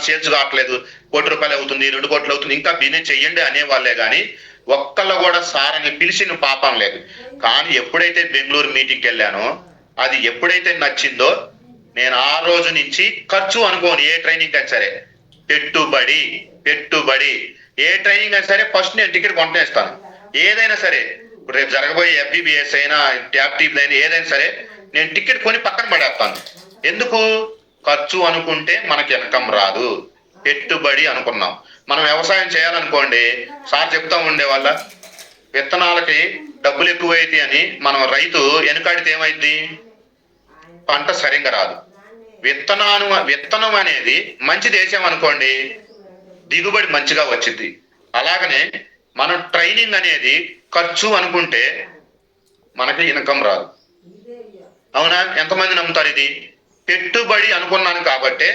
సేల్స్ కావట్లేదు, 1 కోటి రూపాయలు అవుతుంది, 2 కోట్లు అవుతుంది, ఇంకా బిజినెస్ చెయ్యండి అనేవాళ్ళే. కానీ ఒక్కళ్ళు కూడా సార్ అని పిలిచిన పాపం లేదు. కానీ ఎప్పుడైతే బెంగళూరు మీటింగ్కి వెళ్ళానో అది ఎప్పుడైతే నచ్చిందో నేను ఆ రోజు నుంచి ఖర్చు అనుకోను. ఏ ట్రైనింగ్ అయినా సరే పెట్టుబడి ఏ ట్రైనింగ్ అయినా సరే ఫస్ట్ నేను టికెట్ కొంటేస్తాను. ఏదైనా సరే రేపు జరగబోయే FBBS అయినా ట్యాప్ టీప్ అయినా ఏదైనా సరే నేను టికెట్ కొని పక్కన పడేస్తాను. ఎందుకు? ఖర్చు అనుకుంటే మనకి ఇన్కమ్ రాదు, పెట్టుబడి అనుకున్నాం. మనం వ్యవసాయం చేయాలనుకోండి, సార్ చెప్తా ఉండేవాళ్ళ విత్తనాలకి డబ్బులు ఎక్కువైతే అని మనం రైతు వెనుకాడితే ఏమైంది, పంట సరిగ్గా రాదు. విత్తనం అనేది మంచిది వేసామనుకోండి దిగుబడి మంచిగా వచ్చింది. అలాగనే మనం ట్రైనింగ్ అనేది ఖర్చు అనుకుంటే మనకి ఇన్కమ్ రాదు. అవునా? ఎంతమంది నమ్ముతారు ఇది? పెట్టుబడి అనుకున్నాను కాబట్టే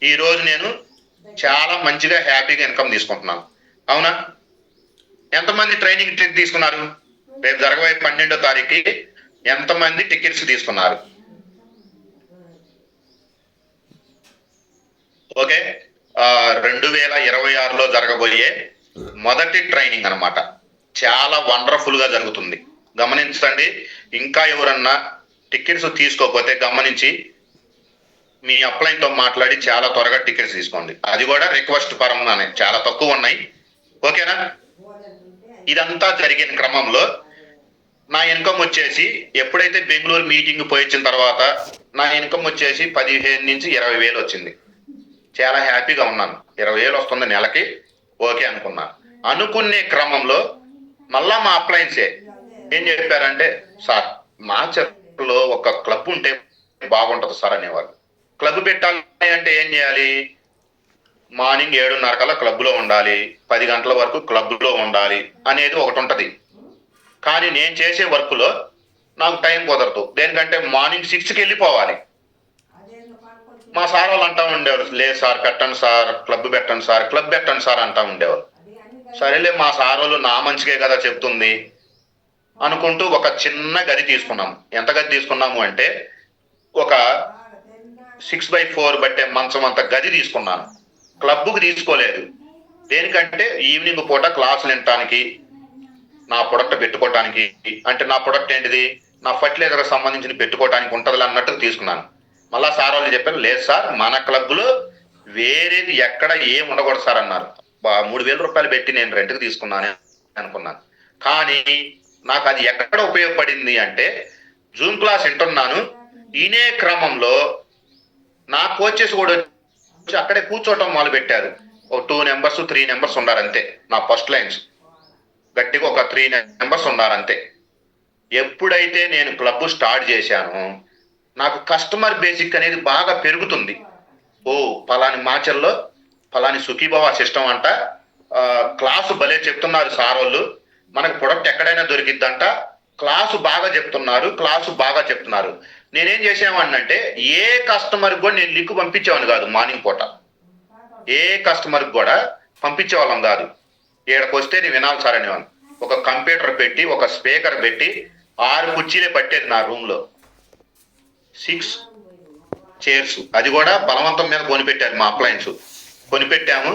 ఈ రోజు నేను చాలా మంచిగా హ్యాపీగా ఇన్కమ్ తీసుకుంటున్నాను. అవునా? ఎంతమంది ట్రైనింగ్ తీసుకున్నారు? రేపు జరగబోయే 12వ తారీఖుకి ఎంతమంది టికెట్స్ తీసుకున్నారు? ఓకే, 2026లో జరగబోయే మొదటి ట్రైనింగ్ అన్నమాట. చాలా వండర్ఫుల్ గా జరుగుతుంది. గమనించండి. ఇంకా ఎవరన్నా టికెట్స్ తీసుకోకపోతే గమనించి మీ అప్లైన్ తో మాట్లాడి చాలా త్వరగా టికెట్స్ తీసుకోండి. అది కూడా రిక్వెస్ట్ పరంగానే, చాలా తక్కువ ఉన్నాయి. ఓకేనా? ఇదంతా జరిగిన క్రమంలో నా ఇన్కమ్ వచ్చేసి ఎప్పుడైతే బెంగళూరు మీటింగ్ పోయి వచ్చిన తర్వాత నా ఇన్కమ్ వచ్చేసి 15 నుంచి 20 వేలు వచ్చింది. చాలా హ్యాపీగా ఉన్నాను. 20 వేలు వస్తుంది నెలకి, ఓకే అనుకున్నాను. అనుకునే క్రమంలో మళ్ళా మా అప్లయన్సే ఏం చెప్పారంటే, సార్ మా చెట్లో ఒక క్లబ్ ఉంటే బాగుంటుంది సార్ అనేవాళ్ళు. క్లబ్ పెట్టాలి అంటే ఏం చేయాలి? మార్నింగ్ 7:30 కల్లా క్లబ్లో ఉండాలి, 10 గంటల వరకు క్లబ్లో ఉండాలి అనేది ఒకటి ఉంటుంది. కానీ నేను చేసే వర్క్లో నాకు టైం కుదరదు. దేనికంటే మార్నింగ్ 6కి వెళ్ళిపోవాలి. మా సార్ వాళ్ళు అంటా ఉండేవారు, లేదు సార్ పెట్టండి సార్, క్లబ్ పెట్టండి సార్ అంటా ఉండేవారు. సరేలే, మా సార్ వాళ్ళు నా మంచికే కదా చెప్తుంది, అనుకుంటూ ఒక చిన్న గది తీసుకున్నాము. ఎంత గది తీసుకున్నాము అంటే ఒక 6x4 బట్టే మంచం అంత గది తీసుకున్నాను. క్లబ్కు తీసుకోలేదు. దేనికంటే ఈవినింగ్ పూట క్లాసులు వినటానికి, నా ప్రొడక్ట్ పెట్టుకోవటానికి. అంటే నా ప్రొడక్ట్ ఏంటిది, నా ఫర్టిలైజర్కి సంబంధించిన పెట్టుకోవటానికి ఉంటుంది అన్నట్టు తీసుకున్నాను. మళ్ళా సార్ వాళ్ళు చెప్పారు, లేదు సార్ మన క్లబ్లో వేరేది ఎక్కడ ఏం ఉండకూడదు సార్ అన్నారు. 3,000 రూపాయలు పెట్టి నేను రెంట్కి తీసుకున్నాను అనుకున్నాను. కానీ నాకు అది ఎక్కడ ఉపయోగపడింది అంటే జూమ్ క్లాస్ వింటున్నాను, ఈనే క్రమంలో నా కోచెస్ కూడా వచ్చి అక్కడే కూర్చోవటం మొదలు పెట్టారు. ఒక 2 నెంబర్స్ 3 నెంబర్స్ ఉన్నారు అంతే. నా ఫస్ట్ లైన్స్ గట్టిగా ఒక 3 నెంబర్స్ ఉన్నారు అంతే. ఎప్పుడైతే నేను క్లబ్ స్టార్ట్ చేశానో నాకు కస్టమర్ బేసిక్ అనేది బాగా పెరుగుతుంది. ఓ పలాని మాచల్లో పలాని సుఖీభవ సిస్టమ్ అంట, క్లాసు భలే చెప్తున్నారు సార్ వాళ్ళు, మనకు ప్రొడక్ట్ ఎక్కడైనా దొరికిద్దంట, క్లాసు బాగా చెప్తున్నారు. నేనేం చేసేవాడినంటే ఏ కస్టమర్కి కూడా నేను లింక్ పంపించేవాడిని కాదు. మార్నింగ్ పూట ఏ కస్టమర్కి కూడా పంపించేవాళ్ళం కాదు. ఇక్కడికి వస్తే నేను వినాలి సార్ అనేవాడిని. ఒక కంప్యూటర్ పెట్టి ఒక స్పీకర్ పెట్టి 6 కుర్చీలే పట్టేది నా రూమ్లో, 6 చైర్స్, అది కూడా బలవంతం మీద కొనిపెట్టారు. మా అప్లయన్స్ కొనిపెట్టాము.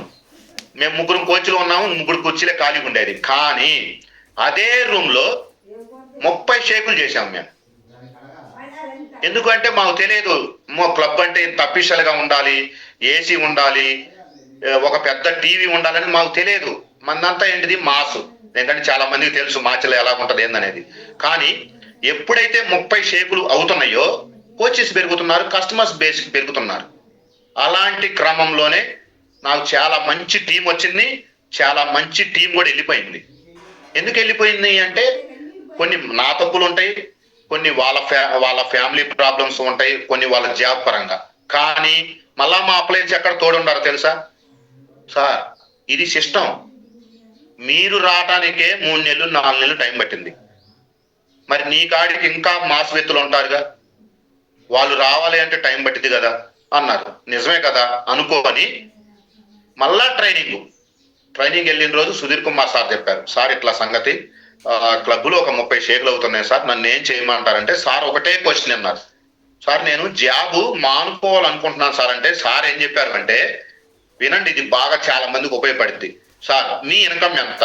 మేము 3 కోచ్లు ఉన్నాము, 3 కుర్చీలే ఖాళీగా ఉండేది. కానీ అదే రూమ్లో 30 షేకులు చేశాము మేము. ఎందుకంటే మాకు తెలియదు క్లబ్ అంటే ఇంత అఫీషియల్గా ఉండాలి, ఏసీ ఉండాలి, ఒక పెద్ద టీవీ ఉండాలని మాకు తెలియదు. మందంతా ఏంటిది మాసు. ఎందుకంటే చాలా మందికి తెలుసు మాచలో ఎలా ఉంటుంది ఏందనేది. కానీ ఎప్పుడైతే 30 షేకులు అవుతున్నాయో కోచెస్ పెరుగుతున్నారు, కస్టమర్స్ బేస్ పెరుగుతున్నారు. అలాంటి క్రమంలోనే నాకు చాలా మంచి టీం వచ్చింది. చాలా మంచి టీం కూడా వెళ్ళిపోయింది. ఎందుకు వెళ్ళిపోయింది అంటే కొన్ని నా తప్పులు ఉంటాయి, కొన్ని వాళ్ళ ఫ్యామిలీ ప్రాబ్లమ్స్ ఉంటాయి, కొన్ని వాళ్ళ జాబ్ పరంగా. కానీ మళ్ళా మా అప్లయన్స్ ఎక్కడ తోడుండారో తెలుసా సార్, ఇది సిస్టమ్, మీరు రావటానికే 3 నెలలు 4 నెలలు టైం పట్టింది. మరి నీ కాడికి ఇంకా మాస్ వ్యక్తులు ఉంటారుగా, వాళ్ళు రావాలి అంటే టైం పట్టింది కదా అన్నారు. నిజమే కదా అనుకోని మళ్ళా ట్రైనింగ్ వెళ్ళిన రోజు సుధీర్ కుమార్ సార్ చెప్పారు, సార్ ఇట్లా సంగతి, క్లబ్లో ఒక 30 షేకులు అవుతున్నాయి సార్, నన్ను ఏం చేయమంటారంటే సార్ ఒకటే క్వశ్చన్ అన్నారు, సార్ నేను జాబ్ మానుకోవాలనుకుంటున్నాను సార్ అంటే సార్ ఏం చెప్పారు అంటే, వినండి ఇది బాగా చాలా మందికి ఉపయోగపడుద్ది సార్, మీ ఇన్కమ్ ఎంత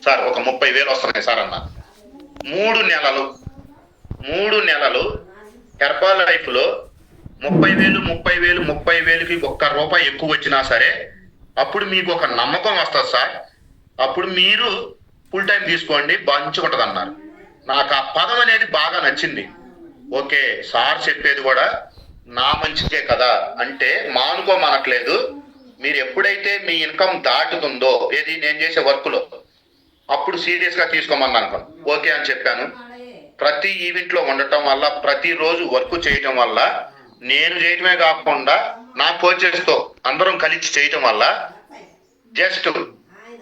సార్, ఒక 30,000 వస్తున్నాయి సార్ అన్నారు. 3 నెలలు హెర్బల్ లైఫ్ లో 30,000కి ₹1 ఎక్కువ వచ్చినా సరే అప్పుడు మీకు ఒక నమ్మకం వస్తుంది సార్, అప్పుడు మీరు ఫుల్ టైం తీసుకోండి మంచిగుంటది అన్నారు. నాకు ఆ పదం అనేది బాగా నచ్చింది. ఓకే సార్ చెప్పేది కూడా నా మంచికే కదా అంటే మానుకోమనట్లేదు. మీరు ఎప్పుడైతే మీ ఇన్కమ్ దాటుతుందో ఏది నేను చేసే వర్క్లో అప్పుడు సీరియస్గా తీసుకోమన్నాను. ఓకే అని చెప్పాను. ప్రతి ఈవెంట్లో ఉండటం వల్ల, ప్రతిరోజు వర్క్ చేయటం వల్ల, నేను చేయటమే కాకుండా నా కోచెస్తో అందరం కలిసి చేయటం వల్ల జస్ట్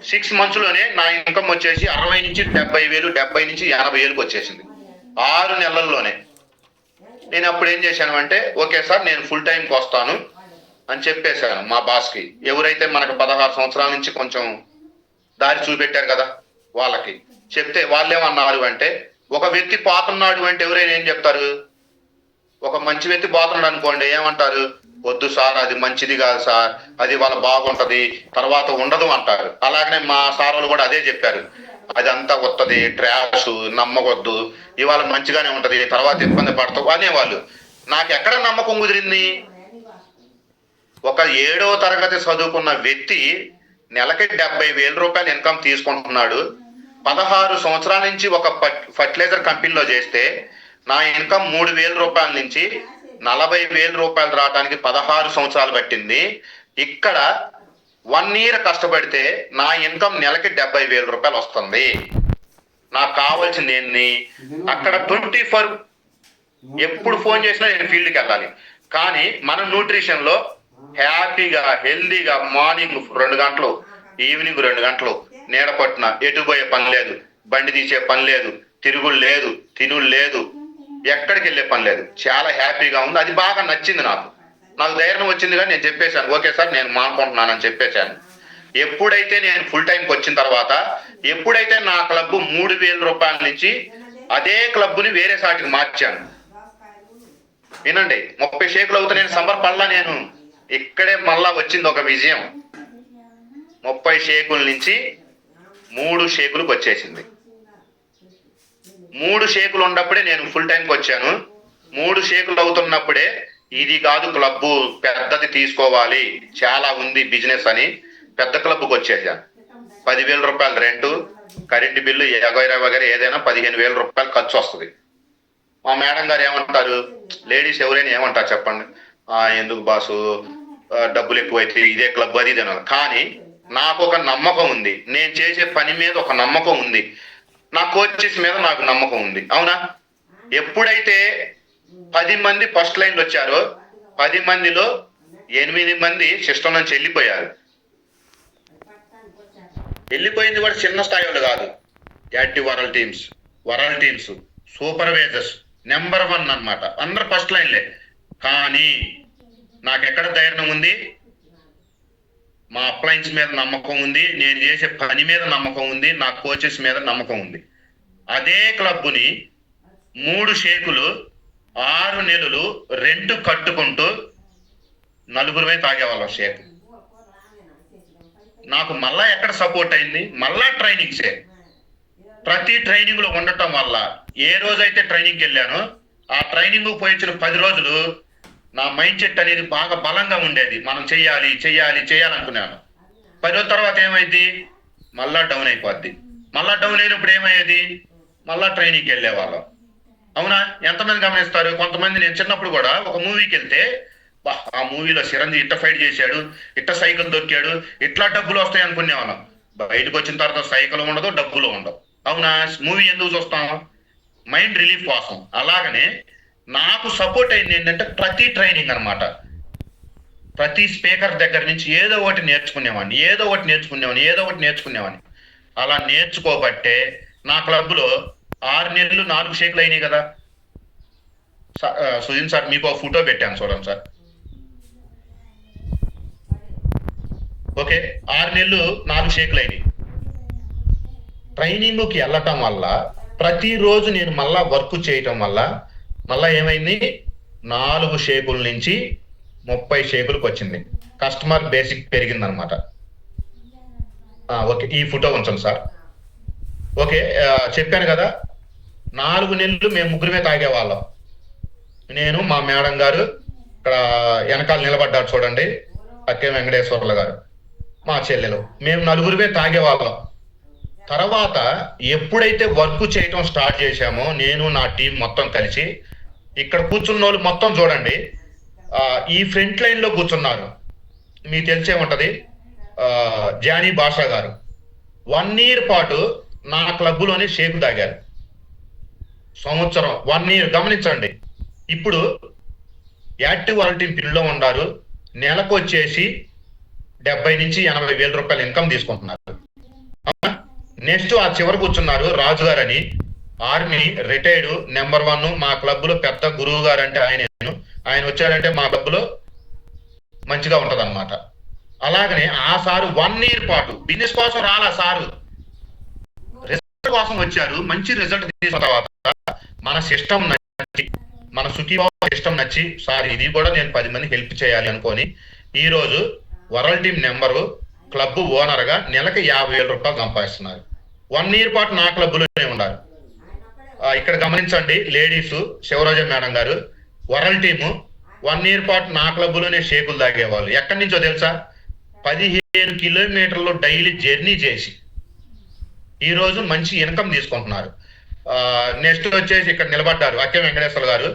6 monthsలోనే నా ఇన్కమ్ వచ్చేసి 60 నుంచి 70,000, 70 నుంచి 80,000కి వచ్చేసింది 6 నెలల్లోనే. నేను అప్పుడు ఏం చేశాను అంటే, ఓకే సార్ నేను ఫుల్ టైంకి వస్తాను అని చెప్పేశాను మా బాస్కి. ఎవరైతే మనకు 16 సంవత్సరాల నుంచి కొంచెం దారి చూపెట్టారు కదా వాళ్ళకి చెప్తే వాళ్ళేమన్నారు అంటే, ఒక వ్యక్తి పోతున్నాడు అంటే ఎవరైనా ఏం చెప్తారు, ఒక మంచి వ్యక్తి పోతున్నాడు అనుకోండి ఏమంటారు, వద్దు సార్ అది మంచిది కాదు సార్, అది వాళ్ళ బాగుంటది తర్వాత ఉండదు అంటారు. అలాగనే మా సార్ వాళ్ళు కూడా అదే చెప్పారు, అదంతా వస్తుంది ట్రాష్ నమ్మకొద్దు, ఇవాళ మంచిగానే ఉంటది తర్వాత ఇబ్బంది పడతావు అనేవాళ్ళు. నాకు ఎక్కడ నమ్మకం కుదిరింది, ఒక 7వ తరగతి చదువుకున్న వ్యక్తి నెలకి 70,000 రూపాయలు ఇన్కమ్ తీసుకుంటున్నాడు. 16 సంవత్సరాల నుంచి ఒక ఫర్టిలైజర్ కంపెనీలో చేస్తే నా ఇన్కమ్ 3,000 రూపాయల నుంచి 40,000 రూపాయలు రావడానికి 16 సంవత్సరాలు పట్టింది. ఇక్కడ 1 year కష్టపడితే నా ఇన్కమ్ నెలకి 70,000 రూపాయలు వస్తుంది. నాకు కావాల్సింది ఏంటి, అక్కడ 24 ఎప్పుడు ఫోన్ చేసినా నేను ఫీల్డ్కి వెళ్ళాలి. కానీ మన న్యూట్రిషన్లో హ్యాపీగా హెల్దీగా మార్నింగ్ 2 గంటలు, ఈవినింగ్ 2 గంటలు నీడ పట్టిన, ఎటు పోయే పని లేదు, బండి తీసే పని లేదు, తిరుగుడు లేదు, తినుడు లేదు, ఎక్కడికి వెళ్ళే పని లేదు, చాలా హ్యాపీగా ఉంది. అది బాగా నచ్చింది నాకు ధైర్యం వచ్చింది. కానీ నేను చెప్పేశాను, ఓకే సార్ నేను మానుకుంటున్నానని చెప్పేశాను. ఎప్పుడైతే నేను ఫుల్ టైంకి వచ్చిన తర్వాత ఎప్పుడైతే నా క్లబ్ 3,000 రూపాయల నుంచి అదే క్లబ్ని వేరే సాటికి మార్చాను. వినండి, 30 షేకులు అవుతా నేను సంబరపడలా. నేను ఇక్కడే మళ్ళా వచ్చింది ఒక విజయం. 30 షేకుల నుంచి 3 షేకులకు వచ్చేసింది. 3 షేకులు ఉన్నప్పుడే నేను ఫుల్ టైంకి వచ్చాను. 3 షేకులు అవుతున్నప్పుడే ఇది కాదు క్లబ్, పెద్దది తీసుకోవాలి, చాలా ఉంది బిజినెస్ అని పెద్ద క్లబ్కి వచ్చేసాను. 10,000 రూపాయలు రెంటు, కరెంటు బిల్లు వగైరా ఏదైనా 15,000 రూపాయలు ఖర్చు వస్తుంది. మా మేడం గారు ఏమంటారు, లేడీస్ ఎవరైనా ఏమంటారు చెప్పండి, ఎందుకు బాసు డబ్బులు ఎక్కువైతే ఇదే క్లబ్ అది ఇదే. కానీ నాకు ఒక నమ్మకం ఉంది, నేను చేసే పని మీద ఒక నమ్మకం ఉంది, నా కోచెస్ మీద నాకు నమ్మకం ఉంది. అవునా? ఎప్పుడైతే 10 మంది ఫస్ట్ లైన్లో వచ్చారో 10 మందిలో 8 మంది సిస్టమ్ నుంచి వెళ్ళిపోయారు. వెళ్ళిపోయింది కూడా చిన్న స్థాయి వాళ్ళు కాదు, active world teams supervisors number 1 అన్నమాట. అందరు ఫస్ట్ లైన్లే. కానీ నాకెక్కడ ధైర్యం ఉంది, మా అప్లయన్స్ మీద నమ్మకం ఉంది, నేను చేసే పని మీద నమ్మకం ఉంది, నా కోచెస్ మీద నమ్మకం ఉంది. అదే క్లబ్ని 3 షేకులు 6 నెలలు రెంట్ కట్టుకుంటూ 4 తాగేవాళ్ళం షేక్. నాకు మళ్ళా ఎక్కడ సపోర్ట్ అయింది, మళ్ళా ట్రైనింగ్సే. ప్రతి ట్రైనింగ్ లో ఉండటం వల్ల ఏ రోజైతే ట్రైనింగ్కి వెళ్ళానో ఆ ట్రైనింగ్ పోయించిన 10 రోజులు నా మైండ్ సెట్ అనేది బాగా బలంగా ఉండేది. మనం చెయ్యాలనుకున్నాను. 10 రోజుల తర్వాత ఏమైంది, మళ్ళా డౌన్ అయిపోద్ది. మళ్ళా డౌన్ అయినప్పుడు ఏమయ్యేది, మళ్ళా ట్రైనింగ్కి వెళ్ళేవాళ్ళం. అవునా? ఎంతమంది గమనిస్తారు? కొంతమంది, నేను చిన్నప్పుడు కూడా ఒక మూవీకి వెళ్తే ఆ మూవీలో చిరంజీవి ఇట్ట ఫైట్ చేశాడు, ఇట్ట సైకిల్ దొక్కాడు, ఇట్లా డబ్బులు వస్తాయి అనుకునేవాళ్ళం. బయటకు వచ్చిన తర్వాత సైకిల్ ఉండదు, డబ్బులు ఉండవు. అవునా? మూవీ ఎందుకు చూస్తాం? మైండ్ రిలీఫ్ కోసం. అలాగనే నాకు సపోర్ట్ అయింది ఏంటంటే ప్రతి ట్రైనింగ్ అనమాట. ప్రతి స్పీకర్ దగ్గర నుంచి ఏదో ఒకటి నేర్చుకునేవాడిని. అలా నేర్చుకోబట్టే నా క్లబ్లో 6 నెలలు 4 షేకులు అయినాయి కదా. సుజిన్ సార్ మీకు ఒక ఫోటో పెట్టాను చూడండి సార్. ఓకే, 6 నెలలు 4 షేకులు అయినాయి. ట్రైనింగ్కి వెళ్ళటం వల్ల ప్రతిరోజు నేను మళ్ళా వర్క్ చేయటం వల్ల మళ్ళా ఏమైంది, 4 షేకుల నుంచి 30 షేకులకు వచ్చింది. కస్టమర్ బేసిక్ పెరిగింది అనమాట. ఓకే, ఈ ఫోటో ఉంచండి సార్. ఓకే, చెప్పాను కదా, 4 నెలలు మేము ముగ్గురమే తాగేవాళ్ళం. నేను, మా మేడం గారు, ఇక్కడ వెనకాల నిలబడ్డారు చూడండి అక్కే వెంకటేశ్వర్ల గారు, మా చెల్లెలు, మేము 4 తాగేవాళ్ళం. తర్వాత ఎప్పుడైతే వర్క్ చేయటం స్టార్ట్ చేశామో నేను నా టీం మొత్తం కలిసి, ఇక్కడ కూర్చున్న వాళ్ళు మొత్తం చూడండి, ఈ ఫ్రంట్ లైన్లో కూర్చున్నారు. మీకు తెలిసే ఉంటుంది, జానీ బాషా గారు 1 ఇయర్ పాటు నా క్లబ్లోనే షేకు తాగారు. సంవత్సరం 1 ఇయర్ గమనించండి. ఇప్పుడు యాక్టివ్ వరల్డ్ టీం పిన్లో ఉన్నారు. నెలకు వచ్చేసి 70 నుంచి 80 వేల రూపాయలు ఇన్కమ్ తీసుకుంటున్నారు. నెక్స్ట్ ఆ చివరి కూర్చున్నారు రాజు గారు అని, ఆర్మీ రిటైర్డ్ నెంబర్ 1, మా క్లబ్ లో పెద్ద గురువు గారు అంటే ఆయన వచ్చారంటే మా క్లబ్ లో మంచిగా ఉంటది అనమాట. అలాగనే ఆ సారు 1 ఇయర్ పాటు బిజినెస్ కోసం రాలా, సారు రిజల్ట్ కోసం వచ్చారు. మంచి రిజల్ట్ తీసుకున్న తర్వాత మన సిస్టమ్ నచ్చి, మన సుఖీబాబు సిస్టమ్ నచ్చి, సార్ ఇది కూడా నేను 10 మందికి హెల్ప్ చేయాలి అనుకొని ఈ రోజు world team number, club owner గా నెలకి 50,000 రూపాయలు సంపాదిస్తున్నారు. 1 ఇయర్ పాటు నా క్లబ్లోనే ఉన్నారు. ఇక్కడ గమనించండి, లేడీస్ శివరాజ మేడం గారు, వరల్డ్ టీము 1 ఇయర్ పాటు నా క్లబ్లోనే షేకులు తాగేవాళ్ళు. ఎక్కడి నుంచో తెలుసా, 15 కిలోమీటర్లు డైలీ జర్నీ చేసి ఈరోజు మంచి ఇన్కమ్ తీసుకుంటున్నారు. నెక్స్ట్ వచ్చేసి ఇక్కడ నిలబడ్డారు అక్కే వెంకటేశ్వర గారు,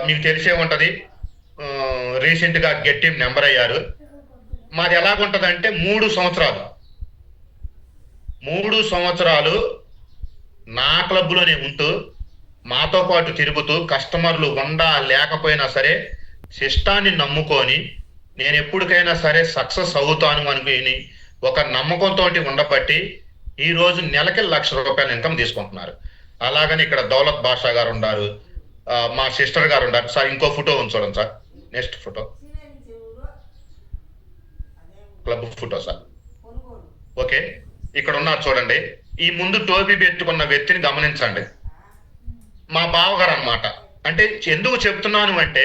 మీకు తెలిసే ఉంటది, రీసెంట్ గా గెట్ టీం నెంబర్ అయ్యారు. మాది ఎలాగుంటదంటే 3 సంవత్సరాలు నా క్లబ్లోనే ఉంటూ మాతో పాటు తిరుగుతూ కస్టమర్లు ఉండా లేకపోయినా సరే సిస్టాన్ని నమ్ముకొని నేను ఎప్పటికైనా సరే సక్సెస్ అవుతాను అనుకుని ఒక నమ్మకంతో ఉండబట్టి ఈ రోజు నెలకి 1,00,000 రూపాయలు ఇన్కమ్ తీసుకుంటున్నారు. అలాగని ఇక్కడ దౌలత్ బాషా గారు ఉన్నారు, మా సిస్టర్ గారు ఉన్నారు. సార్ ఇంకో ఫోటో చూడండి sir, next photo club photo sir. Okay, ఇక్కడ ఉన్నారు చూడండి. ఈ ముందు టోపీ పెట్టుకున్న వ్యక్తిని గమనించండి. మా బావగారు అన్నమాట. అంటే ఎందుకు చెప్తున్నాను అంటే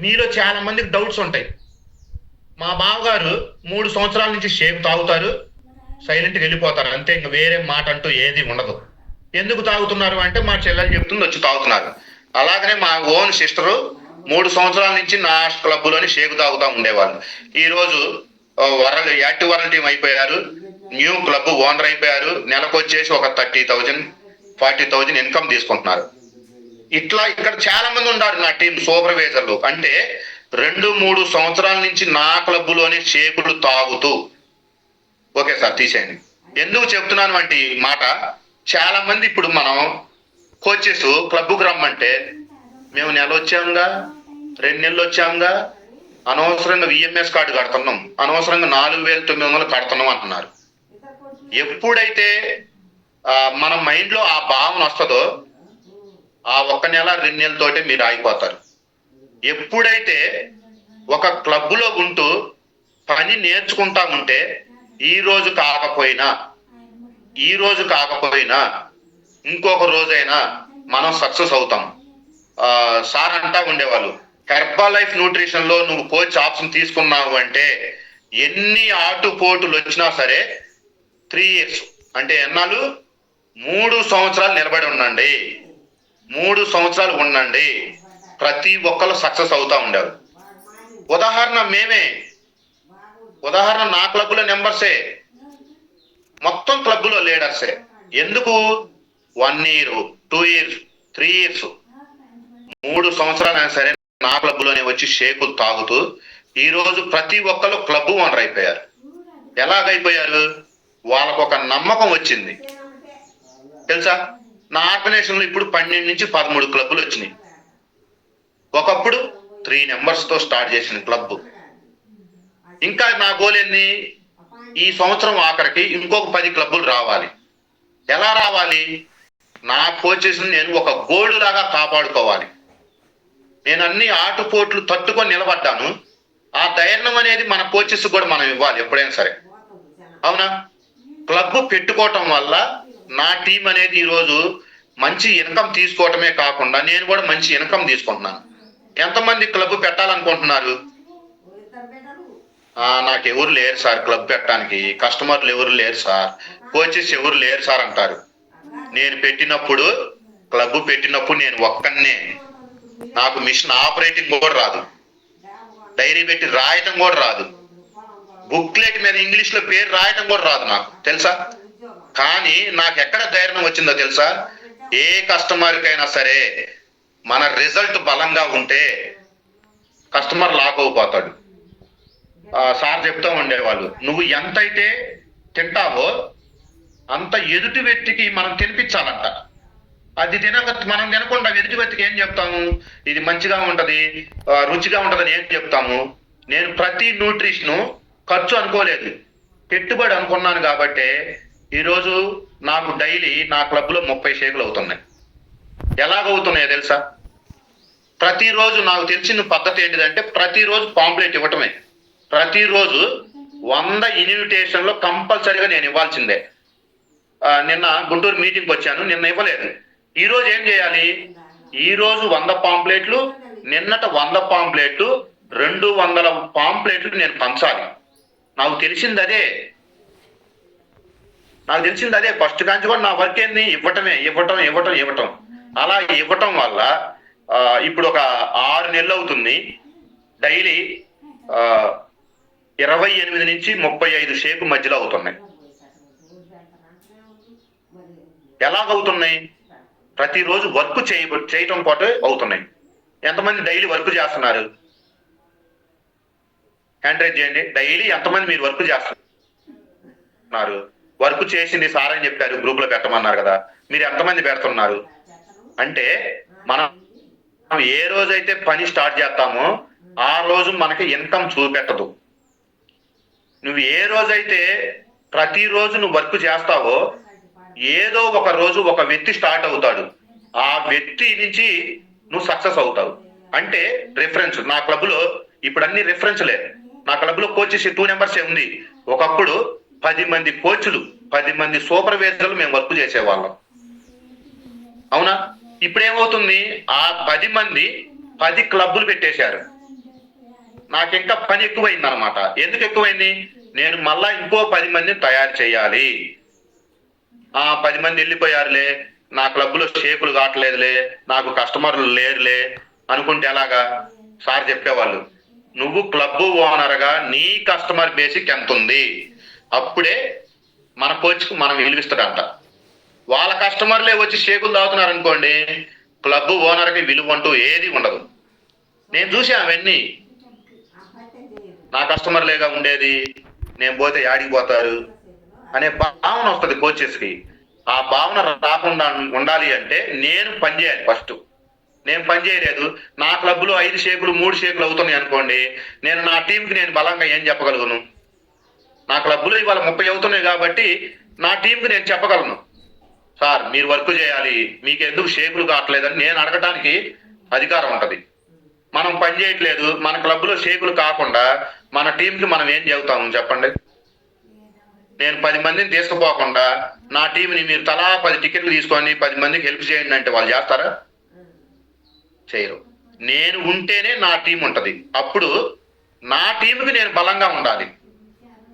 మీలో చాలా మందికి డౌట్స్ ఉంటాయి. మా బావగారు 3 సంవత్సరాల నుంచి షేక్ తాగుతారు, సైలెంట్గా వెళ్ళిపోతారు, అంతే. ఇంక వేరే మాట అంటూ ఏది ఉండదు. ఎందుకు తాగుతున్నారు అంటే మా చెల్లెలు చెప్తుంది, వచ్చి తాగుతున్నారు. అలాగనే మా ఓన్ సిస్టరు 3 సంవత్సరాల నుంచి నా క్లబ్లోని షేక్ తాగుతూ ఉండేవాళ్ళు. ఈరోజు యాక్టివ్ వరల్డ్ టీం అయిపోయారు, న్యూ క్లబ్ ఓనర్ అయిపోయారు. నెలకు వచ్చేసి ఒక 30,000 40,000 ఇన్కమ్ తీసుకుంటున్నారు. ఇట్లా ఇక్కడ చాలా మంది ఉన్నారు నా టీం సూపర్వైజర్లు. అంటే 2-3 సంవత్సరాల నుంచి నా క్లబ్లోని షేకులు తాగుతూ. ఓకే సార్, తీసేయండి. ఎందుకు చెప్తున్నాను అంటే ఈ మాట, చాలా మంది ఇప్పుడు మనం కోచెస్ క్లబ్కు రమ్మంటే మేము నెల వచ్చాముగా, 2 నెలలు వచ్చాముగా, అనవసరంగా విఎంఎస్ కార్డు కడుతున్నాం, అనవసరంగా 4,900 కడుతున్నాం అంటున్నారు. ఎప్పుడైతే మన మైండ్లో ఆ భావన వస్తుందో ఆ 1 నెల 2 నెలలతోటే మీరు ఆగిపోతారు. ఎప్పుడైతే ఒక క్లబ్లో ఉంటూ పని నేర్చుకుంటా ఉంటే ఈ రోజు కాకపోయినా ఇంకొక రోజైనా మనం సక్సెస్ అవుతాం. సార్ అంటా ఉండేవాళ్ళు, హెర్బా లైఫ్ న్యూట్రిషన్ లో నువ్వు కోచ్ ఆప్షన్ తీసుకున్నావు అంటే ఎన్ని ఆటుపోటులు వచ్చినా సరే 3 years అంటే ఎన్నాళ్ళు, 3 సంవత్సరాలు నిలబడి ఉండండి, 3 సంవత్సరాలు ఉండండి, ప్రతి ఒక్కరు సక్సెస్ అవుతా ఉండేవారు. ఉదాహరణ నా క్లబ్లో మెంబర్సే, మొత్తం క్లబ్లో లీడర్సే. ఎందుకు 1 year 2 years 3 years 3 సంవత్సరాలైనా సరే నా క్లబ్లోనే వచ్చి షేకులు తాగుతూ ఈ రోజు ప్రతి ఒక్కరు క్లబ్ ఓనర్ అయిపోయారు. ఎలాగైపోయారు? వాళ్ళకు ఒక నమ్మకం వచ్చింది తెలుసా. నా ఆర్గనైజేషన్లో ఇప్పుడు 12 నుంచి 13 క్లబ్లు వచ్చినాయి. ఒకప్పుడు 3 members తో స్టార్ట్ చేసిన క్లబ్. ఇంకా నా గోల్ ఏంది, ఈ సంవత్సరం ఆఖరికి ఇంకొక 10 క్లబ్లు రావాలి. ఎలా రావాలి? నా కోచెస్ నేను ఒక గోల్డ్ లాగా కాపాడుకోవాలి. నేను అన్ని ఆటుపోట్లు తట్టుకొని నిలబడ్డాను. ఆ ధైర్యం అనేది మన కోచెస్ కూడా మనం ఇవ్వాలి ఎప్పుడైనా సరే, అవునా? క్లబ్ పెట్టుకోవటం వల్ల నా టీం అనేది ఈరోజు మంచి ఇన్కమ్ తీసుకోవటమే కాకుండా నేను కూడా మంచి ఇన్కమ్ తీసుకుంటున్నాను. ఎంతమంది క్లబ్ పెట్టాలనుకుంటున్నారు? నాకు ఎవరు లేరు సార్ క్లబ్ పెట్టడానికి, కస్టమర్లు ఎవరు లేరు సార్, కోచెస్ ఎవరు లేరు సార్ అంటారు. నేను పెట్టినప్పుడు క్లబ్ పెట్టినప్పుడు నేను ఒక్కనే, నాకు మిషన్ ఆపరేటింగ్ కూడా రాదు, డైరీ పెట్టి రాయటం కూడా రాదు, బుక్లెట్ మీద ఇంగ్లీష్లో పేరు రాయటం కూడా రాదు నాకు తెలుసా. కానీ నాకు ఎక్కడ ధైర్యం వచ్చిందో తెలుసా, ఏ కస్టమర్కైనా సరే మన రిజల్ట్ బలంగా ఉంటే కస్టమర్ లాక్ అయిపోతాడు. సార్ చెప్తూ ఉండేవాళ్ళు, నువ్వు ఎంతైతే తింటావో అంత ఎదుటి వ్యక్తికి మనం తినిపించాలంట. అది మనం తినకుండా ఎదుటి వ్యక్తికి ఏం చెప్తాము, ఇది మంచిగా ఉంటది, రుచిగా ఉంటదని ఏం చెప్తాము. నేను ప్రతి న్యూట్రిషన్ ఖర్చు అనుకోలేదు, పెట్టుబడి అనుకున్నాను. కాబట్టి ఈరోజు నాకు డైలీ నా క్లబ్లో 30 షేకులు అవుతున్నాయి. ఎలాగవుతున్నాయో తెలుసా? ప్రతిరోజు నాకు తెలిసిన పద్ధతి ఏంటిదంటే ప్రతిరోజు పాంప్లెట్ ఇవ్వటమే. ప్రతిరోజు 100 ఇన్విటేషన్లో కంపల్సరీగా నేను ఇవ్వాల్సిందే. నిన్న గుంటూరు మీటింగ్కి వచ్చాను, నిన్న ఇవ్వలేదు. ఈరోజు ఏం చేయాలి? ఈరోజు 100 పాంప్లెట్లు, నిన్నట 100 పాంప్లెట్లు, 200 పాంప్లెట్లు నేను పంచాలి. నాకు తెలిసింది అదే. ఫస్ట్ కాంచి కూడా నా వర్క్ ఏంది, ఇవ్వటం. అలా ఇవ్వటం వల్ల ఇప్పుడు ఒక 6 నెలలు అవుతుంది. డైలీ 28 నుంచి 35 షేకు మధ్యలో అవుతున్నాయి. ఎలాగవుతున్నాయి? ప్రతిరోజు వర్క్ చేయటం పాటు అవుతున్నాయి. ఎంతమంది డైలీ వర్క్ చేస్తున్నారు? హ్యాండ్ రైజ్ చేయండి. డైలీ ఎంతమంది మీరు వర్క్ చేస్తున్నారు? వర్క్ చేసింది సార్ అని చెప్పారు, గ్రూప్లో పెట్టమన్నారు కదా, మీరు ఎంతమంది పెడుతున్నారు? అంటే మనం ఏ రోజైతే పని స్టార్ట్ చేస్తామో ఆ రోజు మనకి ఇన్కమ్ చూపెట్టదు. నువ్వు ఏ రోజైతే ప్రతిరోజు నువ్వు వర్క్ చేస్తావో ఏదో ఒక రోజు ఒక వ్యక్తి స్టార్ట్ అవుతాడు, ఆ వ్యక్తి నుంచి నువ్వు సక్సెస్ అవుతావు. అంటే రిఫరెన్స్. నా క్లబ్లో ఇప్పుడు అన్ని రిఫరెన్స్లే. నా క్లబ్లో కోచెస్ 2 members ఉంది. ఒకప్పుడు 10 మంది కోచ్లు, 10 మంది సూపర్వైజర్లు మేము వర్క్ చేసేవాళ్ళం. అవునా? ఇప్పుడు ఏమవుతుంది, ఆ 10 మంది 10 క్లబ్బులు పెట్టేశారు. నాకు ఇంకా పని ఎక్కువైంది అనమాట. ఎందుకు ఎక్కువైంది? నేను మళ్ళా ఇంకో 10 మందిని తయారు చేయాలి. 10 మంది వెళ్ళిపోయారులే, నా క్లబ్లో షేకులు కావట్లేదులే, నాకు కస్టమర్లు లేరులే అనుకుంటే ఎలాగా? సార్ చెప్పేవాళ్ళు, నువ్వు క్లబ్ ఓనర్గా నీ కస్టమర్ బేసిక్ ఎంత ఉంది, అప్పుడే మన కోచ్కి మనం విలువిస్తాడంట. వాళ్ళ కస్టమర్లే వచ్చి షేకులు తాగుతున్నారు అనుకోండి, క్లబ్ ఓనర్కి విలువ అంటూ ఏది ఉండదు. నేను చూసా అవన్నీ. నా కస్టమర్లేగా ఉండేది, నేను పోతే యాడికి పోతారు అనే భావన వస్తుంది కోచెస్కి. ఆ భావన రాకుండా ఉండాలి అంటే నేను పని చేయాలి ఫస్ట్. నేను పని చేయలేదు, నా క్లబ్లో 5 షేకులు 3 షేకులు అవుతున్నాయి అనుకోండి, నేను నా టీంకి నేను బలంగా ఏం చెప్పగలను? నా క్లబ్లో ఇవాళ 30 అవుతున్నాయి కాబట్టి నా టీంకి నేను చెప్పగలను, సార్ మీరు వర్క్ చేయాలి, మీకు ఎందుకు షేకులు కావట్లేదని నేను అడగటానికి అధికారం ఉంటుంది. మనం పని చేయట్లేదు, మన క్లబ్లో షేకులు కాకుండా మన టీంకి మనం ఏం చెబుతాము చెప్పండి? నేను 10 మందిని తీసుకుపోకుండా నా టీంని మీరు తలా 10 టికెట్లు తీసుకొని 10 మందికి హెల్ప్ చేయండి అంటే వాళ్ళు చేస్తారా? చేయరు. నేను ఉంటేనే నా టీం ఉంటుంది. అప్పుడు నా టీంకి నేను బలంగా ఉండాలి.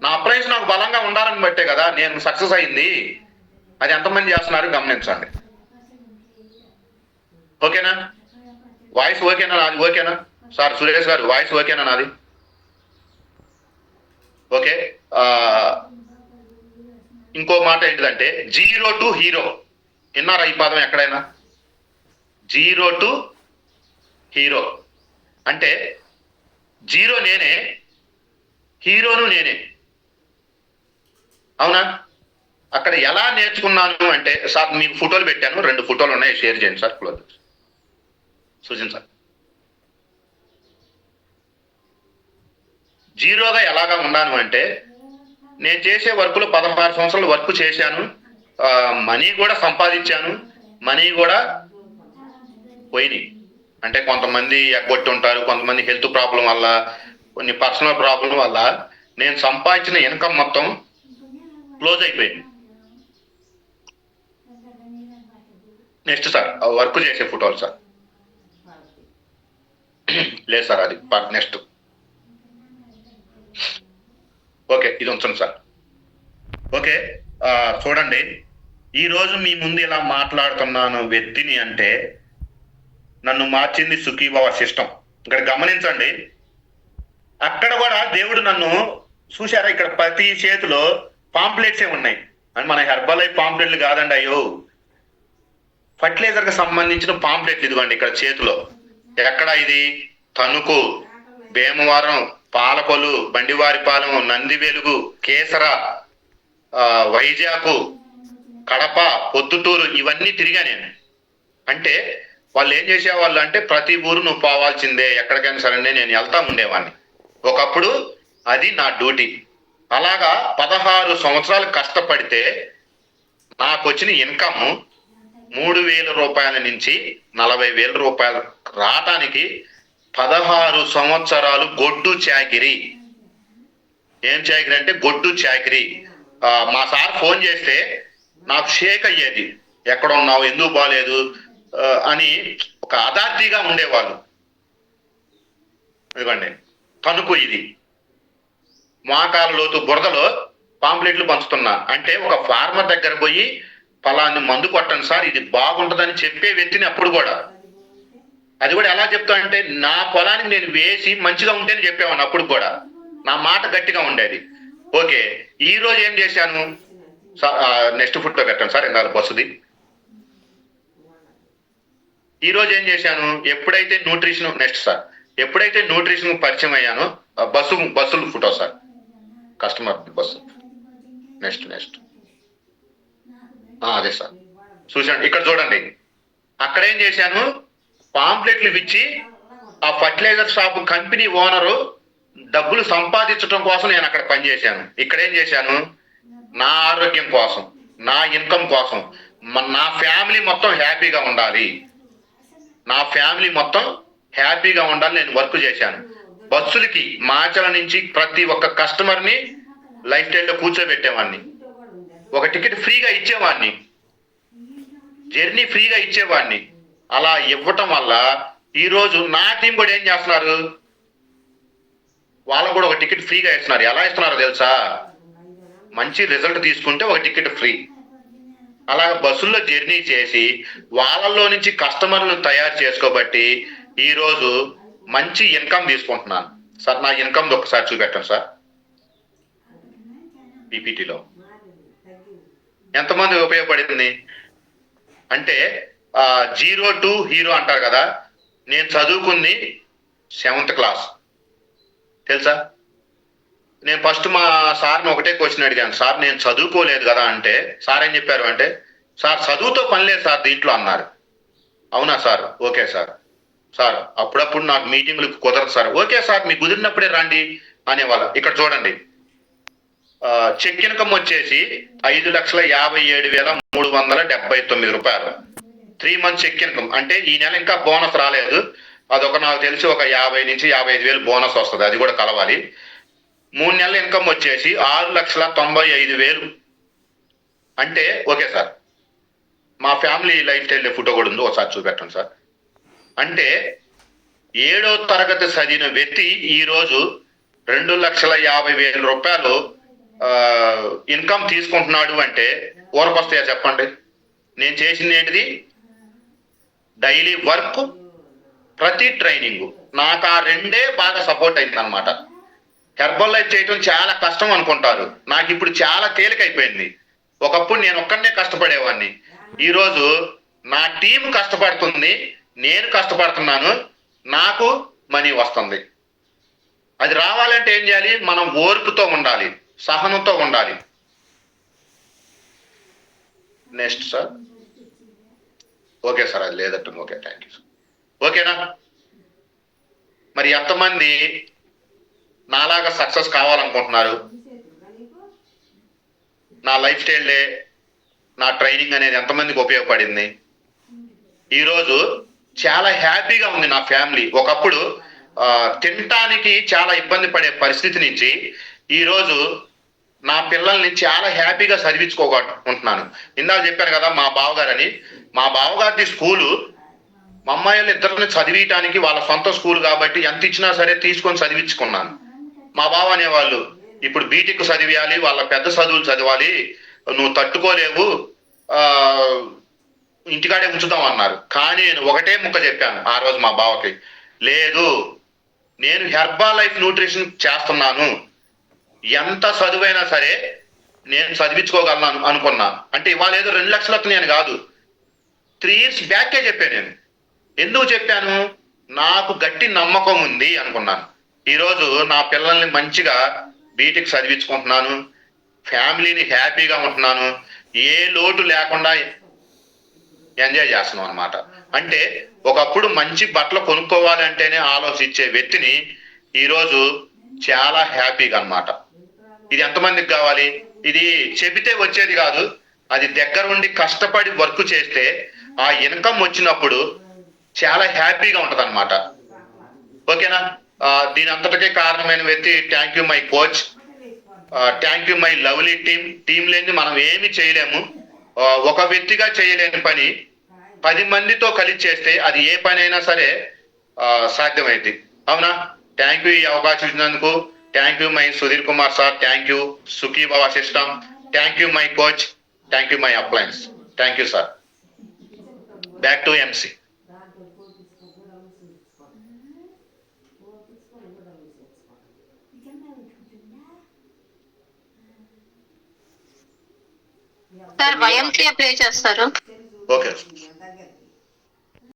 నా అప్లయన్స్ నాకు బలంగా ఉండాలని బట్టే కదా నేను సక్సెస్ అయింది. అది ఎంతమంది చేస్తున్నారు గమనించండి. ఓకేనా? వాయిస్ ఓకేనా నాది? ఓకేనా సార్? సురేష్ గారు వాయిస్ ఓకేనా నాది? ఓకే. ఇంకో మాట ఏంటిదంటే, 0 to hero. విన్నారా ఈ పదం ఎక్కడైనా? 0 to hero అంటే 0 నేనే, హీరోను నేనే. అవునా? అక్కడ ఎలా నేర్చుకున్నాను అంటే, సార్ మీకు ఫోటోలు పెట్టాను, 2 ఫోటోలు ఉన్నాయి, షేర్ చేయండి సార్. Close Sujan sir. 0గా ఎలాగా ఉన్నాను అంటే, నేను చేసే వర్క్లో 16 సంవత్సరాలు వర్క్ చేశాను, మనీ కూడా సంపాదించాను, మనీ కూడా పోయినాయి. అంటే కొంతమంది ఎగ్గొట్టి ఉంటారు, కొంతమంది హెల్త్ ప్రాబ్లం వల్ల, కొన్ని పర్సనల్ ప్రాబ్లం వల్ల నేను సంపాదించిన ఇన్కమ్ మొత్తం క్లోజ్ అయిపోయింది. నెక్స్ట్ సార్ వర్క్ చేసే ఫోటోలు సార్. లేదు సార్, అది నెక్స్ట్. ఓకే, ఇది ఉంచండి సార్. ఓకే, చూడండి, ఈరోజు మీ ముందు ఇలా మాట్లాడుతున్నాను వ్యక్తిని అంటే నన్ను మార్చింది సుఖీభవ సిస్టమ్. ఇక్కడ గమనించండి, అక్కడ కూడా దేవుడు నన్ను చూశారా, ఇక్కడ ప్రతి చేతిలో పాంప్లెట్సే ఉన్నాయి. అని మన హెర్బలైఫ్ పాంప్లెట్లు కాదండి, అయ్యో ఫర్టిలైజర్కి సంబంధించిన పాంప్లెట్లు ఇదిగోండి ఇక్కడ చేతిలో. ఎక్కడ ఇది? తణుకు, భీమవరం, పాలకొలు, బండివారిపాలెం, నందివెలుగు, కేసర, వైజాగ్, కడప, పొద్దుటూరు, ఇవన్నీ తిరిగా నేను. అంటే వాళ్ళు ఏం చేసేవాళ్ళు అంటే, ప్రతి ఊరు నువ్వు పోవాల్సిందే, ఎక్కడికైనా సరే నేను వెళ్తా ఉండేవాడిని. ఒకప్పుడు అది నా డ్యూటీ. అలాగా 16 సంవత్సరాలు కష్టపడితే నాకు వచ్చిన ఇన్కమ్ 3,000 రూపాయల నుంచి 40,000 రూపాయలు రావటానికి 16 సంవత్సరాలు గొడ్డు చాకిరి. ఏం చాకిరి అంటే గొడ్డు చాకిరి. మా సార్ ఫోన్ చేస్తే నాకు షేక్ అయ్యేది, ఎక్కడ ఉన్నావు, ఎందుకు బాలేదు అని. ఒక అదార్థిగా ఉండేవాళ్ళు. ఇదిగోండి తణుకు, ఇది మోకాల లోతు బురదలో పాంప్లెట్లు పంచుతున్నా అంటే, ఒక ఫార్మర్ దగ్గర పోయి ఫలాన్ని మందు కొట్టండి సార్, ఇది బాగుంటుందని చెప్పే వ్యక్తిని అప్పుడు కూడా. అది కూడా ఎలా చెప్తా అంటే, నా పొలానికి నేను వేసి మంచిగా ఉంటేనే చెప్పేవాడిని అప్పుడు కూడా. నా మాట గట్టిగా ఉండేది. ఓకే, ఈ రోజు ఏం చేశాను? నెక్స్ట్ ఫుట్లో పెట్టండి సార్, ఇందాక బస్సుది. ఈ రోజు ఏం చేశాను? ఎప్పుడైతే న్యూట్రిషన్, నెక్స్ట్ సార్, ఎప్పుడైతే న్యూట్రిషన్ పరిచయం అయ్యానో, బస్సులు photo sir, customer bus. Next అదే సార్, చూసాను. ఇక్కడ చూడండి, అక్కడ ఏం చేశాను? పాంప్లెట్లు ఇచ్చి ఆ ఫర్టిలైజర్ షాప్ కంపెనీ ఓనరు డబ్బులు సంపాదించడం కోసం నేను అక్కడ పనిచేశాను. ఇక్కడ ఏం చేశాను? నా ఆరోగ్యం కోసం, నా ఇన్కమ్ కోసం, నా ఫ్యామిలీ మొత్తం హ్యాపీగా ఉండాలి, నా ఫ్యామిలీ మొత్తం హ్యాపీగా ఉండాలి నేను వర్క్ చేశాను. బస్సులకి మాచల నుంచి ప్రతి ఒక్క కస్టమర్ని లైఫ్ స్టైల్లో కూర్చోబెట్టేవాడిని, ఒక టికెట్ ఫ్రీగా ఇచ్చేవాడిని, జర్నీ ఫ్రీగా ఇచ్చేవాడిని. అలా ఇవ్వటం వల్ల ఈరోజు నా టీం కూడా ఏం చేస్తున్నారు, వాళ్ళకు కూడా ఒక టికెట్ ఫ్రీగా ఇస్తున్నారు. ఎలా ఇస్తున్నారో తెలుసా, మంచి రిజల్ట్ తీసుకుంటే ఒక టికెట్ ఫ్రీ. అలా బస్సుల్లో జర్నీ చేసి వాళ్ళల్లో నుంచి కస్టమర్లు తయారు చేసుకోబట్టి ఈరోజు మంచి ఇన్కమ్ తీసుకుంటున్నాను. సార్ నా ఇన్కమ్ ఒకసారి చూపెట్టండి సార్. పీపీటీలో ఎంతమంది ఉపయోగపడింది అంటే 0 to హీరో అంటారు కదా. నేను చదువుకుంది 7th క్లాస్ తెలుసా. నేను ఫస్ట్ మా సార్ని ఒకటే క్వశ్చన్ అడిగాను, సార్ నేను చదువుకోలేదు కదా అంటే సార్ ఏం చెప్పారు అంటే, సార్ చదువుతో పని లేదు సార్ దీంట్లో అన్నారు. అవునా సార్, ఓకే సార్. సార్ అప్పుడప్పుడు నాకు మీటింగ్లకు కుదరదు సార్. ఓకే సార్, మీకు కుదిరినప్పుడే రండి అనేవాళ్ళ. ఇక్కడ చూడండి, చెక్ ఇన్కమ్ వచ్చేసి 5,57,379 రూపాయలు. 3 months చెక్ ఇన్కమ్ అంటే ఈ నెల ఇంకా బోనస్ రాలేదు. అదొక నాకు తెలిసి ఒక 50 నుంచి 55,000 బోనస్ వస్తుంది, అది కూడా కలవాలి. 3 నెలల ఇన్కమ్ వచ్చేసి 6,95,000. అంటే ఓకే సార్, మా ఫ్యామిలీ లైఫ్ స్టైల్ ఫోటో కూడా ఉంది, ఒకసారి చూపెట్టండి సార్. అంటే 7వ తరగతి చదివిన వ్యక్తి ఈరోజు 2,50,000 రూపాయలు ఇన్కమ్ తీసుకుంటున్నాడు అంటే ఊరకొస్తాయా చెప్పండి. నేను చేసింది ఏంటిది, డైలీ వర్క్, ప్రతి ట్రైనింగ్. నాకు ఆ రెండే బాగా సపోర్ట్ అయింది అనమాట. హెర్బల్ లైఫ్ చేయటం చాలా కష్టం అనుకుంటారు, నాకు ఇప్పుడు చాలా తేలికైపోయింది. ఒకప్పుడు నేను ఒక్కడనే కష్టపడేవాడిని, ఈరోజు నా టీం కష్టపడుతుంది, నేను కష్టపడుతున్నాను, నాకు మనీ వస్తుంది. అది రావాలంటే ఏం చేయాలి, మనం ఓర్పుతో ఉండాలి, సహనంతో ఉండాలి. Next sir. ఓకే సార్, అది లేదట్టు. Okay, thank you sir. ఓకేనా. మరి ఎంతమంది నాలాగా సక్సెస్ కావాలనుకుంటున్నారు? నా లైఫ్ స్టైల్డే, నా ట్రైనింగ్ అనేది ఎంతమందికి ఉపయోగపడింది? ఈరోజు చాలా హ్యాపీగా ఉంది నా ఫ్యామిలీ. ఒకప్పుడు తినటానికి చాలా ఇబ్బంది పడే పరిస్థితి నుంచి ఈరోజు నా పిల్లల్ని చాలా హ్యాపీగా చదివించుకోకుంటున్నాను. ఇందాక చెప్పాను కదా మా బావగారని, మా బావగారిది స్కూలు మా అమ్మాయిలు ఇద్దరిని చదివించడానికి వాళ్ళ సొంత స్కూల్ కాబట్టి ఎంత ఇచ్చినా సరే తీసుకొని చదివించుకున్నాను. మా బావ అనేవాళ్ళు, ఇప్పుడు బీటెక్ చదివేయాలి, వాళ్ళ పెద్ద చదువులు చదవాలి, నువ్వు తట్టుకోలేవు, ఇంటికాడే ఉంచుదాం అన్నారు. కానీ నేను ఒకటే ముక్క చెప్పాను ఆ రోజు మా బావకి, లేదు నేను హెర్బల్ లైఫ్ న్యూట్రిషన్ చేస్తున్నాను, ఎంత చదువైనా సరే నేను చదివించుకోగలను అనుకున్నా. అంటే ఇవాళ ఏదో 2 లక్షలు వస్తున్నాయని కాదు, 3 years బ్యాకే చెప్పాను నేను. ఎందుకు చెప్పాను, నాకు గట్టి నమ్మకం ఉంది అనుకున్నాను. ఈరోజు నా పిల్లల్ని మంచిగా బీటెక్ చదివించుకుంటున్నాను, ఫ్యామిలీని హ్యాపీగా ఉంటున్నాను, ఏ లోటు లేకుండా ఎంజాయ్ చేస్తున్నాం అనమాట. అంటే ఒకప్పుడు మంచి బట్టలు కొనుక్కోవాలి అంటేనే ఆలోచించే వ్యక్తిని ఈరోజు చాలా హ్యాపీగా అనమాట. ఇది ఎంతమందికి కావాలి? ఇది చెబితే వచ్చేది కాదు, అది దగ్గరుండి కష్టపడి వర్క్ చేస్తే ఆ ఇన్కమ్ వచ్చినప్పుడు చాలా హ్యాపీగా ఉంటది అనమాట. ఓకేనా. దీని అంతటికే కారణమైన వ్యక్తి thank you my coach, thank you my lovely team. Team లేని మనం ఏమి చేయలేము. ఒక వ్యక్తిగా చేయలేని పని 10 మందితో కలిసి చేస్తే అది ఏ పని అయినా సరే సాధ్యమైంది. అవునా. థ్యాంక్ యూ ఈ అవకాశం ఇచ్చినందుకు. Thank you my Sudheer Kumar sir, thank you Sukhi Baba system, thank you my coach, thank you my appliance. Thank you sir. Back to MC. Sir YMCA play చేస్తారు. ఓకే.